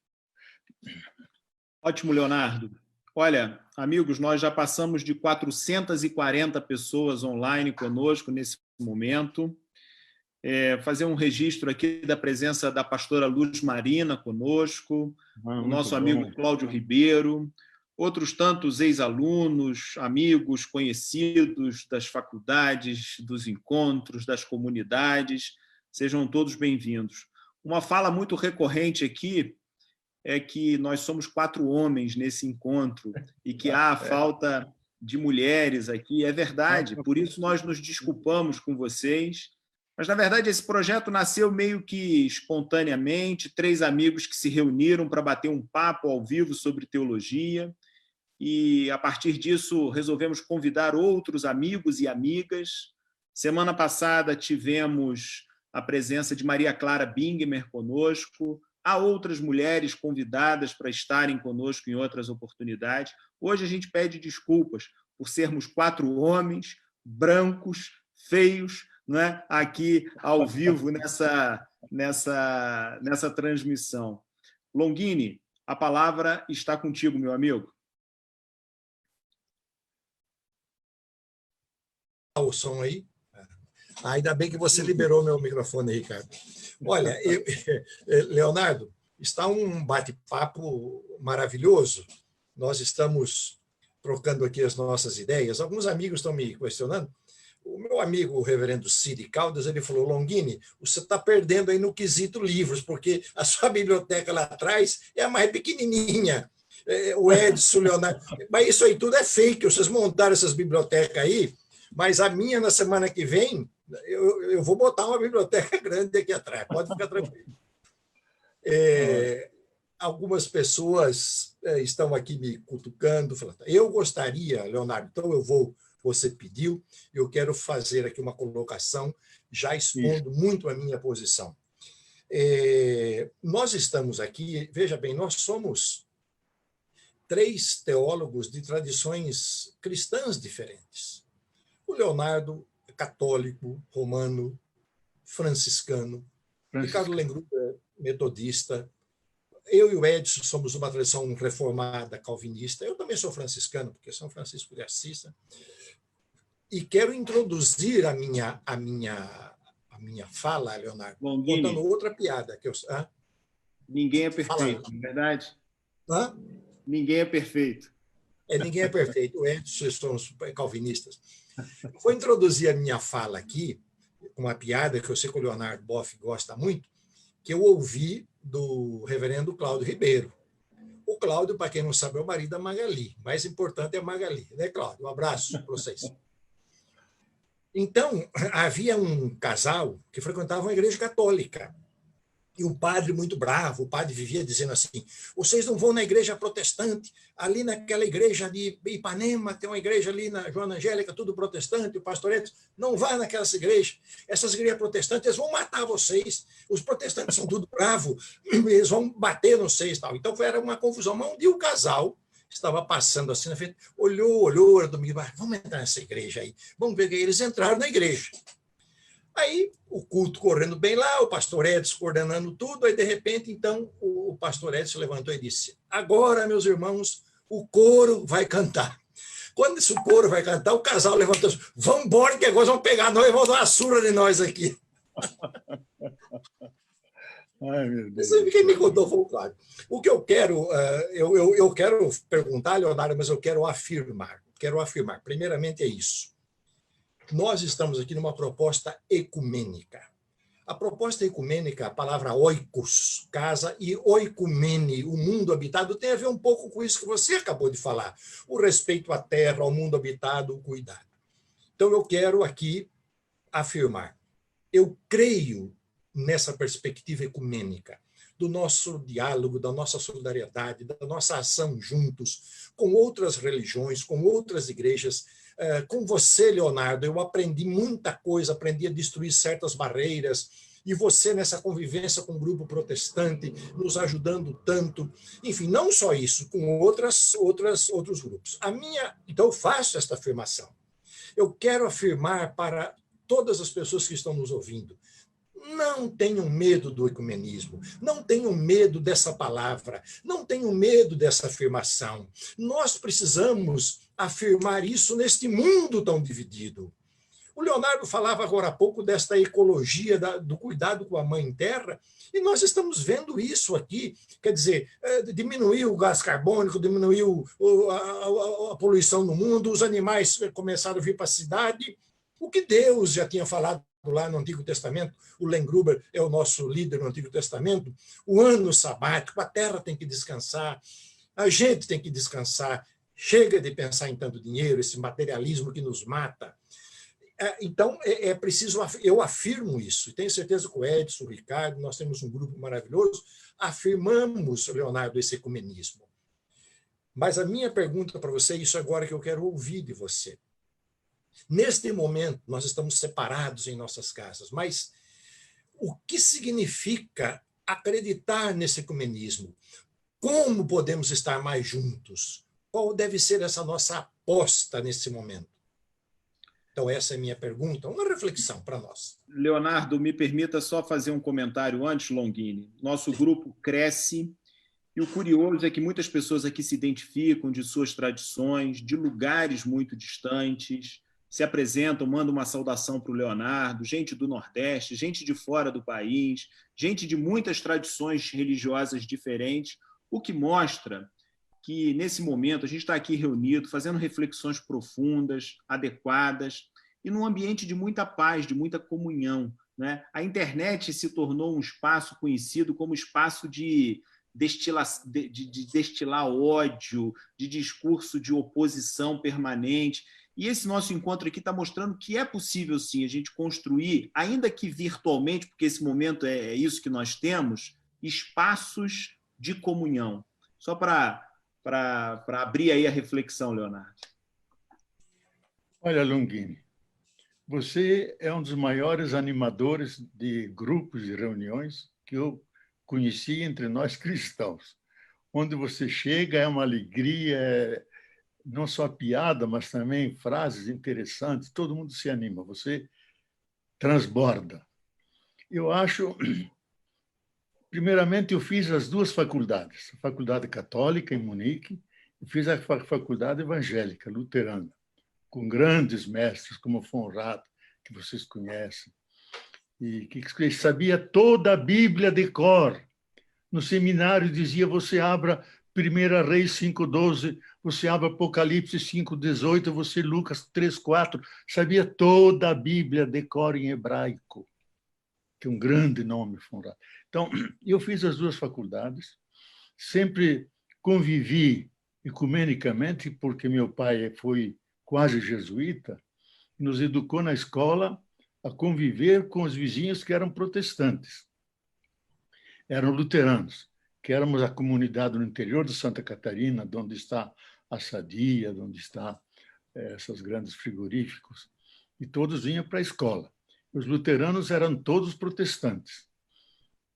Ótimo, Leonardo. Olha, amigos, nós já passamos de 440 pessoas online conosco nesse momento. Fazer um registro aqui da presença da pastora Luz Marina conosco, o nosso amigo Cláudio Ribeiro, outros tantos ex-alunos, amigos, conhecidos das faculdades, dos encontros, das comunidades. Sejam todos bem-vindos. Uma fala muito recorrente aqui é que nós somos 4 homens nesse encontro e que há a falta de mulheres aqui. É verdade, por isso nós nos desculpamos com vocês. Mas, na verdade, esse projeto nasceu meio que espontaneamente, 3 amigos que se reuniram para bater um papo ao vivo sobre teologia, e, a partir disso, resolvemos convidar outros amigos e amigas. Semana passada tivemos a presença de Maria Clara Bingemer conosco, há outras mulheres convidadas para estarem conosco em outras oportunidades. Hoje a gente pede desculpas por sermos 4 homens, brancos, feios, não é? Aqui ao vivo nessa transmissão. Longini, a palavra está contigo, meu amigo. O som aí. Ainda bem que você liberou meu microfone, Ricardo. Olha, Leonardo, está um bate-papo maravilhoso. Nós estamos trocando aqui as nossas ideias. Alguns amigos estão me questionando. O meu amigo, o reverendo Cid Caldas, ele falou: Longini, você está perdendo aí no quesito livros, porque a sua biblioteca lá atrás é a mais pequenininha. O Edson, o Leonardo... Mas isso aí tudo é fake. Vocês montaram essas bibliotecas aí Mas a minha, na semana que vem, eu vou botar uma biblioteca grande aqui atrás, pode ficar tranquilo. Algumas pessoas estão aqui me cutucando, falando, eu gostaria, Leonardo, então você pediu, eu quero fazer aqui uma colocação, já expondo muito a minha posição. Nós estamos aqui, veja bem, nós somos 3 teólogos de tradições cristãs diferentes. O Leonardo é católico, romano, franciscano, Ricardo Lengruber é metodista, eu e o Edson somos uma tradição reformada calvinista, eu também sou franciscano, porque São Francisco de Assis, e quero introduzir a minha fala, Leonardo, Longini, contando outra piada. Ninguém é perfeito, não é verdade? Hã? Ninguém é perfeito. Ninguém é perfeito. O Edson somos calvinistas. Vou introduzir a minha fala aqui, uma piada que eu sei que o Leonardo Boff gosta muito, que eu ouvi do reverendo Cláudio Ribeiro. O Cláudio, para quem não sabe, é o marido da Magali. O mais importante é a Magali, né, Cláudio? Um abraço para vocês. Então, havia um casal que frequentava uma igreja católica. E um padre muito bravo, o padre vivia dizendo assim, vocês não vão na igreja protestante, ali naquela igreja de Ipanema, tem uma igreja ali na Joana Angélica, tudo protestante, o pastor Edson, não vá naquelas igrejas, essas igrejas protestantes, eles vão matar vocês, os protestantes são tudo bravos, eles vão bater nos vocês. Tal. Então, era uma confusão. Mas um dia o casal estava passando assim na frente, olhou, era domingo, vamos entrar nessa igreja aí, vamos ver que eles entraram na igreja. Aí, o culto correndo bem lá, o pastor Edson coordenando tudo, aí, de repente, então, o pastor Edson levantou e disse, agora, meus irmãos, o coro vai cantar. Quando esse coro vai cantar, o casal levantou e disse, vamos embora, que agora vão pegar nós e vão dar uma surra de nós aqui. Ai, meu Deus. Quem me contou foi o Cláudio. O que eu quero, eu quero perguntar, Leonardo, mas eu quero afirmar. Primeiramente é isso. Nós estamos aqui numa proposta ecumênica. A proposta ecumênica, a palavra oikos, casa, e oikumene, o mundo habitado, tem a ver um pouco com isso que você acabou de falar, o respeito à terra, ao mundo habitado, o cuidado. Então, eu quero aqui afirmar, eu creio nessa perspectiva ecumênica, do nosso diálogo, da nossa solidariedade, da nossa ação juntos, com outras religiões, com outras igrejas. Com você, Leonardo, eu aprendi muita coisa, aprendi a destruir certas barreiras, e você nessa convivência com o grupo protestante, nos ajudando tanto. Enfim, não só isso, com outros grupos. Então, eu faço esta afirmação. Eu quero afirmar para todas as pessoas que estão nos ouvindo, não tenham medo do ecumenismo, não tenham medo dessa palavra, não tenham medo dessa afirmação. Nós precisamos afirmar isso neste mundo tão dividido. O Leonardo falava agora há pouco desta ecologia, do cuidado com a mãe terra, e nós estamos vendo isso aqui. Quer dizer, diminuiu o gás carbônico, diminuiu a poluição no mundo, os animais começaram a vir para a cidade. O que Deus já tinha falado lá no Antigo Testamento, o Len Gruber é o nosso líder no Antigo Testamento, o ano sabático, a terra tem que descansar, a gente tem que descansar, chega de pensar em tanto dinheiro, esse materialismo que nos mata. Então, é preciso, eu afirmo isso, e tenho certeza que o Edson, o Ricardo, nós temos um grupo maravilhoso, afirmamos, Leonardo, esse ecumenismo. Mas a minha pergunta para você, isso agora que eu quero ouvir de você. Neste momento, nós estamos separados em nossas casas, mas o que significa acreditar nesse ecumenismo? Como podemos estar mais juntos? Qual deve ser essa nossa aposta nesse momento? Então, essa é a minha pergunta, uma reflexão para nós. Leonardo, me permita só fazer um comentário antes, Longini. Nosso grupo cresce e o curioso é que muitas pessoas aqui se identificam de suas tradições, de lugares muito distantes, se apresentam, mandam uma saudação para o Leonardo, gente do Nordeste, gente de fora do país, gente de muitas tradições religiosas diferentes, o que mostra que, nesse momento, a gente está aqui reunido, fazendo reflexões profundas, adequadas, e num ambiente de muita paz, de muita comunhão, né? A internet se tornou um espaço conhecido como espaço de destilar ódio, de discurso de oposição permanente, E esse nosso encontro aqui está mostrando que é possível, sim, a gente construir, ainda que virtualmente, porque esse momento é isso que nós temos, espaços de comunhão. Só para abrir aí a reflexão, Leonardo. Olha, Longini, você é um dos maiores animadores de grupos e reuniões que eu conheci entre nós cristãos. Onde você chega é uma alegria, não só piada, mas também frases interessantes, todo mundo se anima, você transborda. Eu acho, primeiramente, eu fiz as duas faculdades, a faculdade católica em Munique e fiz a faculdade evangélica, luterana, com grandes mestres como von Rath, que vocês conhecem, e que sabia toda a Bíblia de cor. No seminário dizia, você abra 1 Reis 5:12, você abre Apocalipse 5:18, você Lucas 3:4, sabia toda a Bíblia de cor em hebraico, que é um grande nome, von Rath. Então, eu fiz as duas faculdades, sempre convivi ecumenicamente, porque meu pai foi quase jesuíta, nos educou na escola a conviver com os vizinhos que eram protestantes. Eram luteranos, que éramos a comunidade no interior de Santa Catarina, onde está a Sadia, onde está esses grandes frigoríficos, e todos vinham para a escola. Os luteranos eram todos protestantes.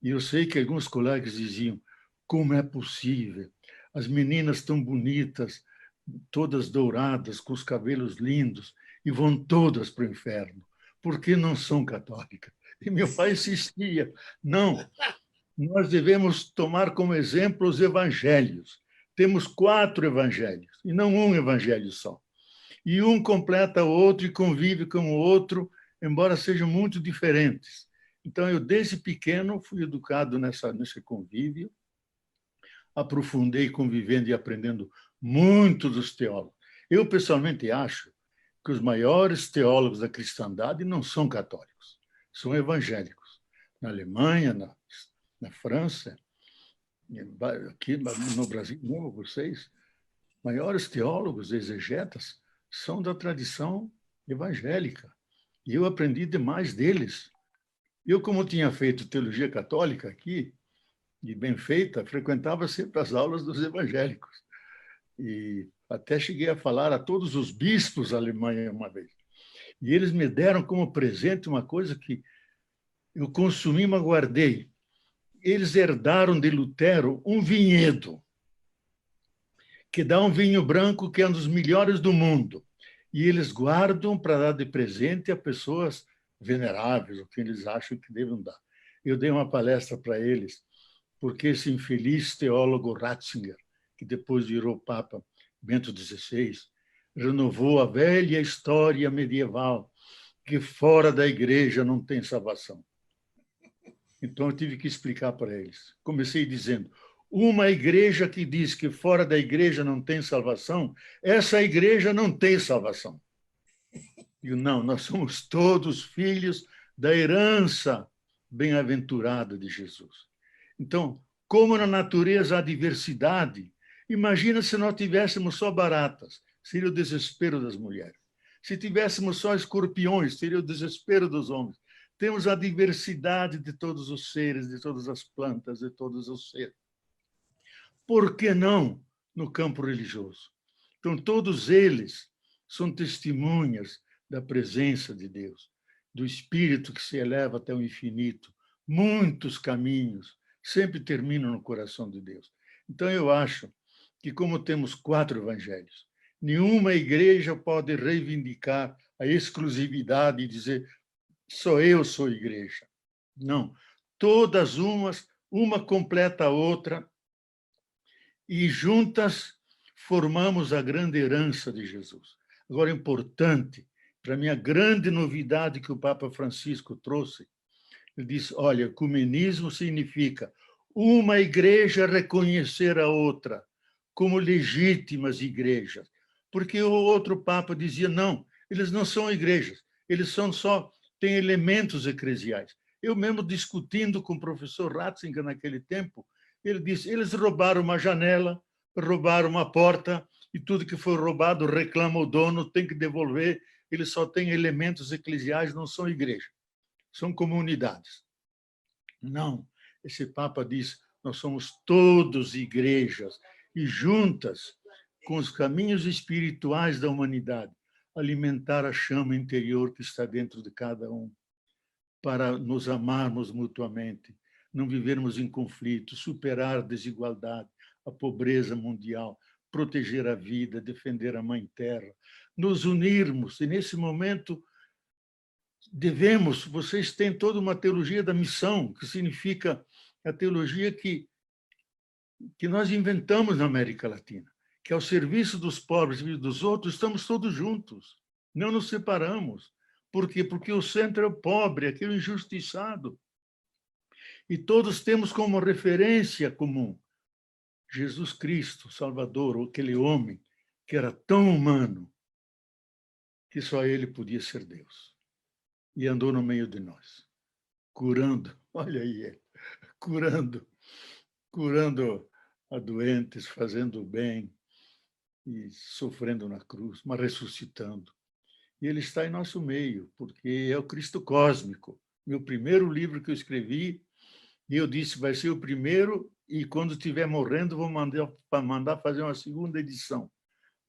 E eu sei que alguns colegas diziam, como é possível? As meninas tão bonitas, todas douradas, com os cabelos lindos, e vão todas para o inferno. Por que não são católicas? E meu pai insistia, não, nós devemos tomar como exemplo os evangelhos. Temos 4 evangelhos, e não um evangelho só. E um completa o outro e convive com o outro, embora sejam muito diferentes. Então, eu, desde pequeno, fui educado nesse convívio, aprofundei convivendo e aprendendo muito dos teólogos. Eu, pessoalmente, acho que os maiores teólogos da cristandade não são católicos, são evangélicos. Na Alemanha, na França, aqui no Brasil, não, vocês, maiores teólogos, exegetas, são da tradição evangélica. E eu aprendi demais deles. Eu, como tinha feito teologia católica aqui, e bem feita, frequentava sempre as aulas dos evangélicos. E até cheguei a falar a todos os bispos da Alemanha uma vez. E eles me deram como presente uma coisa que eu consumi, mas guardei. Eles herdaram de Lutero um vinhedo, que dá um vinho branco que é um dos melhores do mundo. E eles guardam para dar de presente a pessoas veneráveis, o que eles acham que devem dar. Eu dei uma palestra para eles, porque esse infeliz teólogo Ratzinger, que depois virou Papa Bento XVI, renovou a velha história medieval, que fora da igreja não tem salvação. Então, eu tive que explicar para eles. Comecei dizendo, uma igreja que diz que fora da igreja não tem salvação, essa igreja não tem salvação. E não, nós somos todos filhos da herança bem-aventurada de Jesus. Então, como na natureza há diversidade, imagina se nós tivéssemos só baratas, seria o desespero das mulheres. Se tivéssemos só escorpiões, seria o desespero dos homens. Temos a diversidade de todos os seres, de todas as plantas, de todos os seres. Por que não no campo religioso? Então, todos eles são testemunhas da presença de Deus, do Espírito que se eleva até o infinito. Muitos caminhos sempre terminam no coração de Deus. Então, eu acho que, como temos 4 evangelhos, nenhuma igreja pode reivindicar a exclusividade e dizer só eu sou igreja. Não. Todas uma completa a outra, e juntas formamos a grande herança de Jesus. Agora, é importante, para mim, a grande novidade que o Papa Francisco trouxe, ele disse, olha, ecumenismo significa uma igreja reconhecer a outra como legítimas igrejas. Porque o outro Papa dizia, não, eles não são igrejas, eles têm elementos eclesiais. Eu mesmo discutindo com o professor Ratzinger naquele tempo, ele disse, eles roubaram uma janela, roubaram uma porta e tudo que foi roubado reclama o dono, tem que devolver. Ele só tem elementos eclesiais, não são igreja, são comunidades. Não, esse Papa diz, nós somos todos igrejas, e juntas, com os caminhos espirituais da humanidade, alimentar a chama interior que está dentro de cada um, para nos amarmos mutuamente, não vivermos em conflito, superar a desigualdade, a pobreza mundial, proteger a vida, defender a Mãe Terra, nos unirmos. E, nesse momento, vocês têm toda uma teologia da missão, que significa a teologia que nós inventamos na América Latina, que é ao serviço dos pobres e dos outros, estamos todos juntos, não nos separamos. Por quê? Porque o centro é o pobre, aquele injustiçado. E todos temos como referência comum Jesus Cristo, Salvador, aquele homem que era tão humano que só ele podia ser Deus. E andou no meio de nós, curando, olha aí, curando a doentes, fazendo o bem e sofrendo na cruz, mas ressuscitando. E ele está em nosso meio, porque é o Cristo cósmico. Meu primeiro livro que eu escrevi, e eu disse, vai ser o primeiro, e quando estiver morrendo, vou mandar fazer uma segunda edição.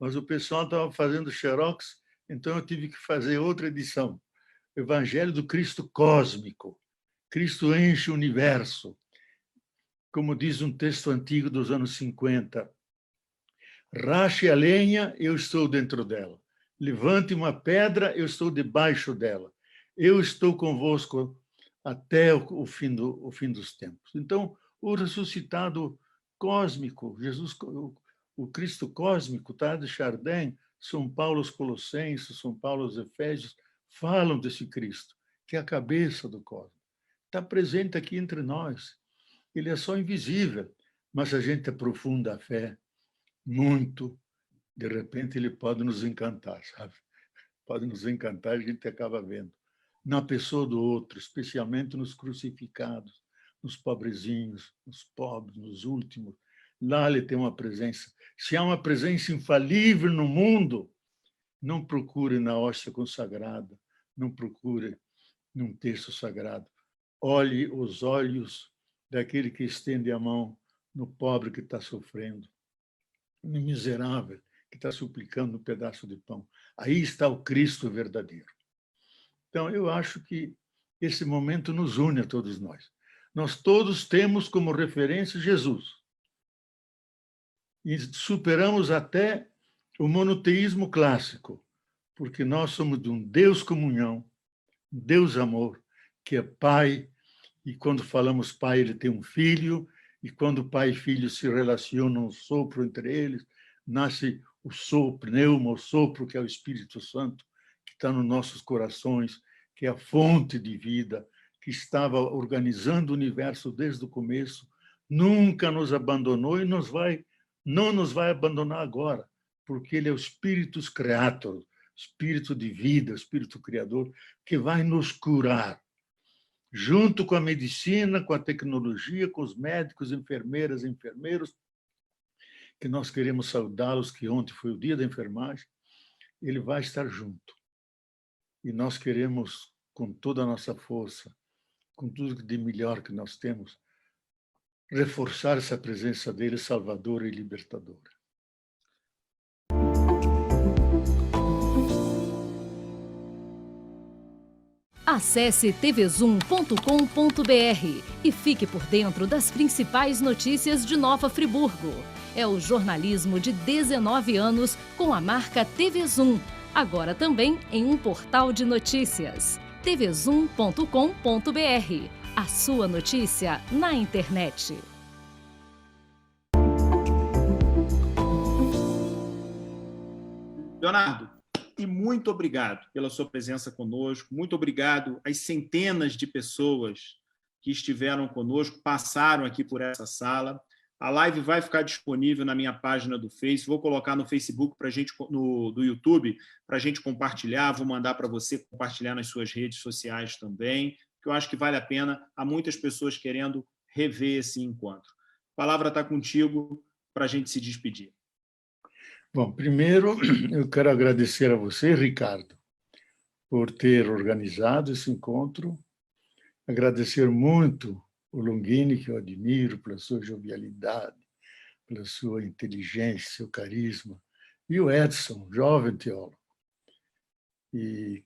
Mas o pessoal estava fazendo xerox, então eu tive que fazer outra edição. Evangelho do Cristo cósmico. Cristo enche o universo. Como diz um texto antigo dos anos 50, rache a lenha, eu estou dentro dela. Levante uma pedra, eu estou debaixo dela. Eu estou convosco até o fim dos tempos. Então, o ressuscitado cósmico, Jesus, o Cristo cósmico, tá, de Chardin, São Paulo aos Colossenses, São Paulo aos Efésios, falam desse Cristo, que é a cabeça do cosmos. Está presente aqui entre nós. Ele é só invisível, mas se a gente aprofunda a fé muito, de repente ele pode nos encantar, sabe? Pode nos encantar, a gente acaba vendo. Na pessoa do outro, especialmente nos crucificados, nos pobrezinhos, nos pobres, nos últimos. Lá ele tem uma presença. Se há uma presença infalível no mundo, não procure na hóstia consagrada, não procure num texto sagrado. Olhe os olhos daquele que estende a mão no pobre que está sofrendo, no miserável que está suplicando um pedaço de pão. Aí está o Cristo verdadeiro. Então, eu acho que esse momento nos une a todos nós. Nós todos temos como referência Jesus. E superamos até o monoteísmo clássico, porque nós somos de um Deus comunhão, um Deus amor, que é Pai, e quando falamos Pai, ele tem um filho, e quando Pai e Filho se relacionam, um sopro entre eles, nasce o sopro, pneuma, o sopro, que é o Espírito Santo, que está nos nossos corações, que é a fonte de vida, que estava organizando o universo desde o começo, nunca nos abandonou e não nos vai abandonar agora, porque ele é o Spiritus Creator, Espírito de vida, Espírito Criador, que vai nos curar, junto com a medicina, com a tecnologia, com os médicos, enfermeiras, enfermeiros, que nós queremos saudá-los, que ontem foi o dia da enfermagem, ele vai estar junto. E nós queremos, com toda a nossa força, com tudo de melhor que nós temos, reforçar essa presença dele, salvadora e libertadora. Acesse tvzoom.com.br e fique por dentro das principais notícias de Nova Friburgo. É o jornalismo de 19 anos com a marca TV Zoom, agora também em um portal de notícias. tvzoom.com.br, a sua notícia na internet. Leonardo, e muito obrigado pela sua presença conosco, muito obrigado às centenas de pessoas que estiveram conosco, passaram aqui por essa sala. A live vai ficar disponível na minha página do Face, vou colocar no Facebook do YouTube para a gente compartilhar, vou mandar para você compartilhar nas suas redes sociais também, que eu acho que vale a pena, há muitas pessoas querendo rever esse encontro. A palavra está contigo para a gente se despedir. Bom, primeiro eu quero agradecer a você, Ricardo, por ter organizado esse encontro. Agradecer muito o Longini, que eu admiro pela sua jovialidade, pela sua inteligência, seu carisma, e o Edson, jovem teólogo. E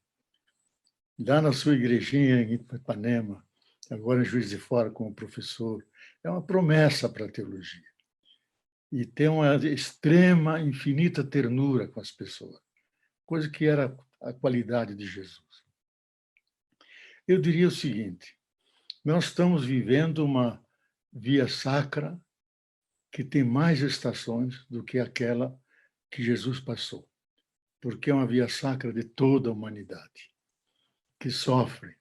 lá na sua igrejinha em Ipanema, agora em Juiz de Fora como professor, é uma promessa para a teologia. E tem uma extrema, infinita ternura com as pessoas, coisa que era a qualidade de Jesus. Eu diria o seguinte: nós estamos vivendo uma via sacra que tem mais estações do que aquela que Jesus passou, porque é uma via sacra de toda a humanidade, que sofre,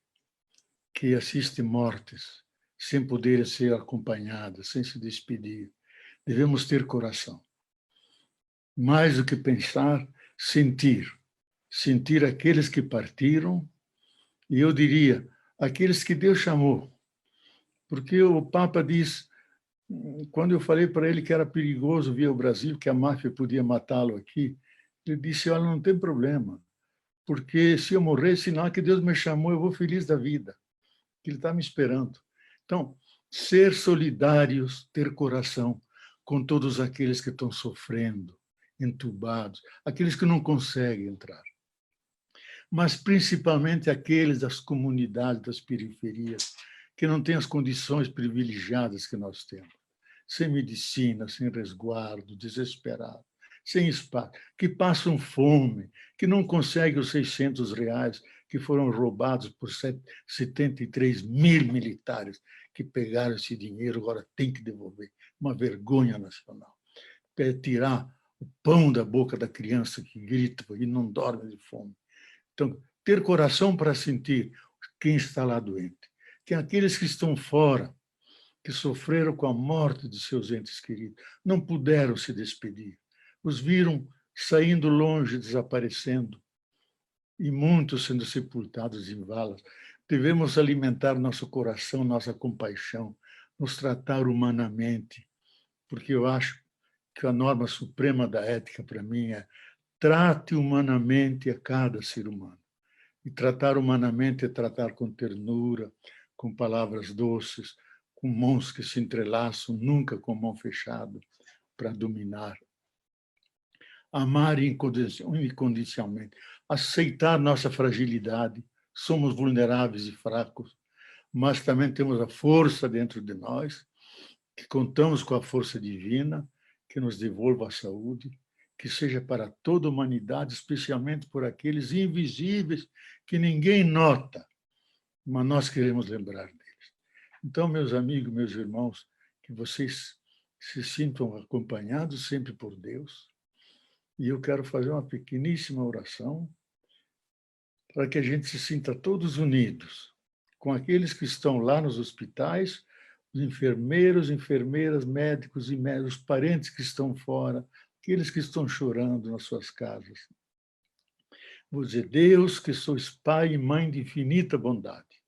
que assiste mortes, sem poder ser acompanhada, sem se despedir. Devemos ter coração. Mais do que pensar, sentir. Sentir aqueles que partiram, e eu diria, aqueles que Deus chamou. Porque o Papa diz, quando eu falei para ele que era perigoso vir ao Brasil, que a máfia podia matá-lo aqui, ele disse, olha, não tem problema, porque se eu morrer, sinal que Deus me chamou, eu vou feliz da vida, que Ele está me esperando. Então, ser solidários, ter coração com todos aqueles que estão sofrendo, entubados, aqueles que não conseguem entrar. Mas principalmente aqueles das comunidades, das periferias, que não têm as condições privilegiadas que nós temos. Sem medicina, sem resguardo, desesperado, sem espaço, que passam fome, que não conseguem os R$600 que foram roubados por 73 mil militares que pegaram esse dinheiro, agora tem que devolver. Uma vergonha nacional. É tirar o pão da boca da criança que grita e não dorme de fome. Então, ter coração para sentir quem está lá doente. Que aqueles que estão fora, que sofreram com a morte de seus entes queridos, não puderam se despedir. Os viram saindo longe, desaparecendo, e muitos sendo sepultados em valas. Devemos alimentar nosso coração, nossa compaixão, nos tratar humanamente, porque eu acho que a norma suprema da ética, para mim, é trate humanamente a cada ser humano. E tratar humanamente é tratar com ternura, com palavras doces, com mãos que se entrelaçam, nunca com mão fechada, para dominar. Amar incondicionalmente, aceitar nossa fragilidade, somos vulneráveis e fracos, mas também temos a força dentro de nós, que contamos com a força divina, que nos devolva a saúde, que seja para toda a humanidade, especialmente por aqueles invisíveis que ninguém nota, mas nós queremos lembrar deles. Então, meus amigos, meus irmãos, que vocês se sintam acompanhados sempre por Deus, e eu quero fazer uma pequeníssima oração para que a gente se sinta todos unidos, com aqueles que estão lá nos hospitais, os enfermeiros, enfermeiras, médicos e médicos, os parentes que estão fora, aqueles que estão chorando nas suas casas. Vou dizer, Deus, que sois Pai e Mãe de infinita bondade,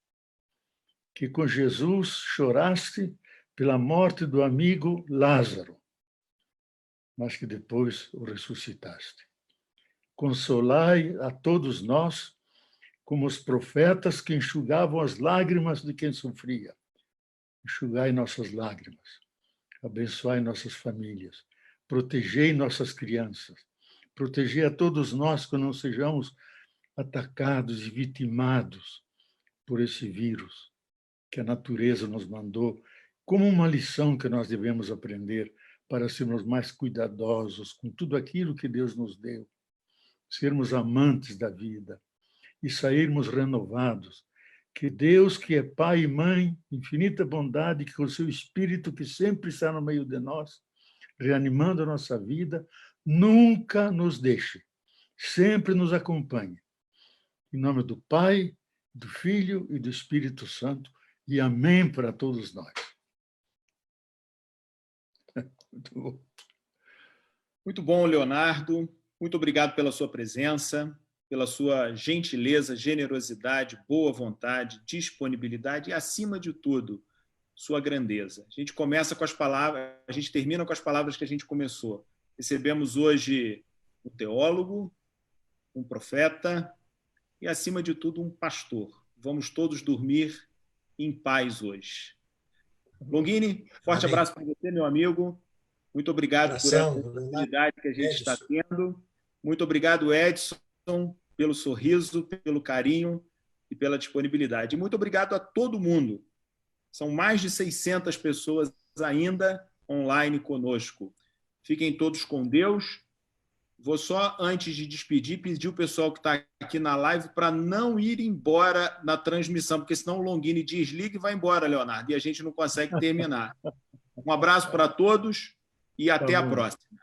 que com Jesus choraste pela morte do amigo Lázaro, mas que depois o ressuscitaste. Consolai a todos nós, como os profetas que enxugavam as lágrimas de quem sofria. Enxugai nossas lágrimas, abençoai nossas famílias, protegei nossas crianças, protegei a todos nós que não sejamos atacados e vitimados por esse vírus que a natureza nos mandou, como uma lição que nós devemos aprender para sermos mais cuidadosos com tudo aquilo que Deus nos deu, sermos amantes da vida e sairmos renovados. Que Deus, que é Pai e Mãe, infinita bondade, que com o seu Espírito que sempre está no meio de nós, reanimando a nossa vida, nunca nos deixe, sempre nos acompanhe. Em nome do Pai, do Filho e do Espírito Santo, e amém para todos nós. Muito bom. Muito bom, Leonardo. Muito obrigado pela sua presença, pela sua gentileza, generosidade, boa vontade, disponibilidade e, acima de tudo, sua grandeza. A gente termina com as palavras que a gente começou. Recebemos hoje um teólogo, um profeta e, acima de tudo, um pastor. Vamos todos dormir em paz hoje. Longini, forte Amém. abraço para você, meu amigo. Muito obrigado por essa Abração, oportunidade que a gente Edson. está tendo. Muito obrigado, Edson, pelo sorriso, pelo carinho e pela disponibilidade. E muito obrigado a todo mundo. São mais de 600 pessoas ainda online conosco. Fiquem todos com Deus. Vou só, antes de despedir, pedir o pessoal que está aqui na live para não ir embora na transmissão, porque senão o Longini desliga e vai embora, Leonardo, e a gente não consegue terminar. Um abraço para todos e até a próxima.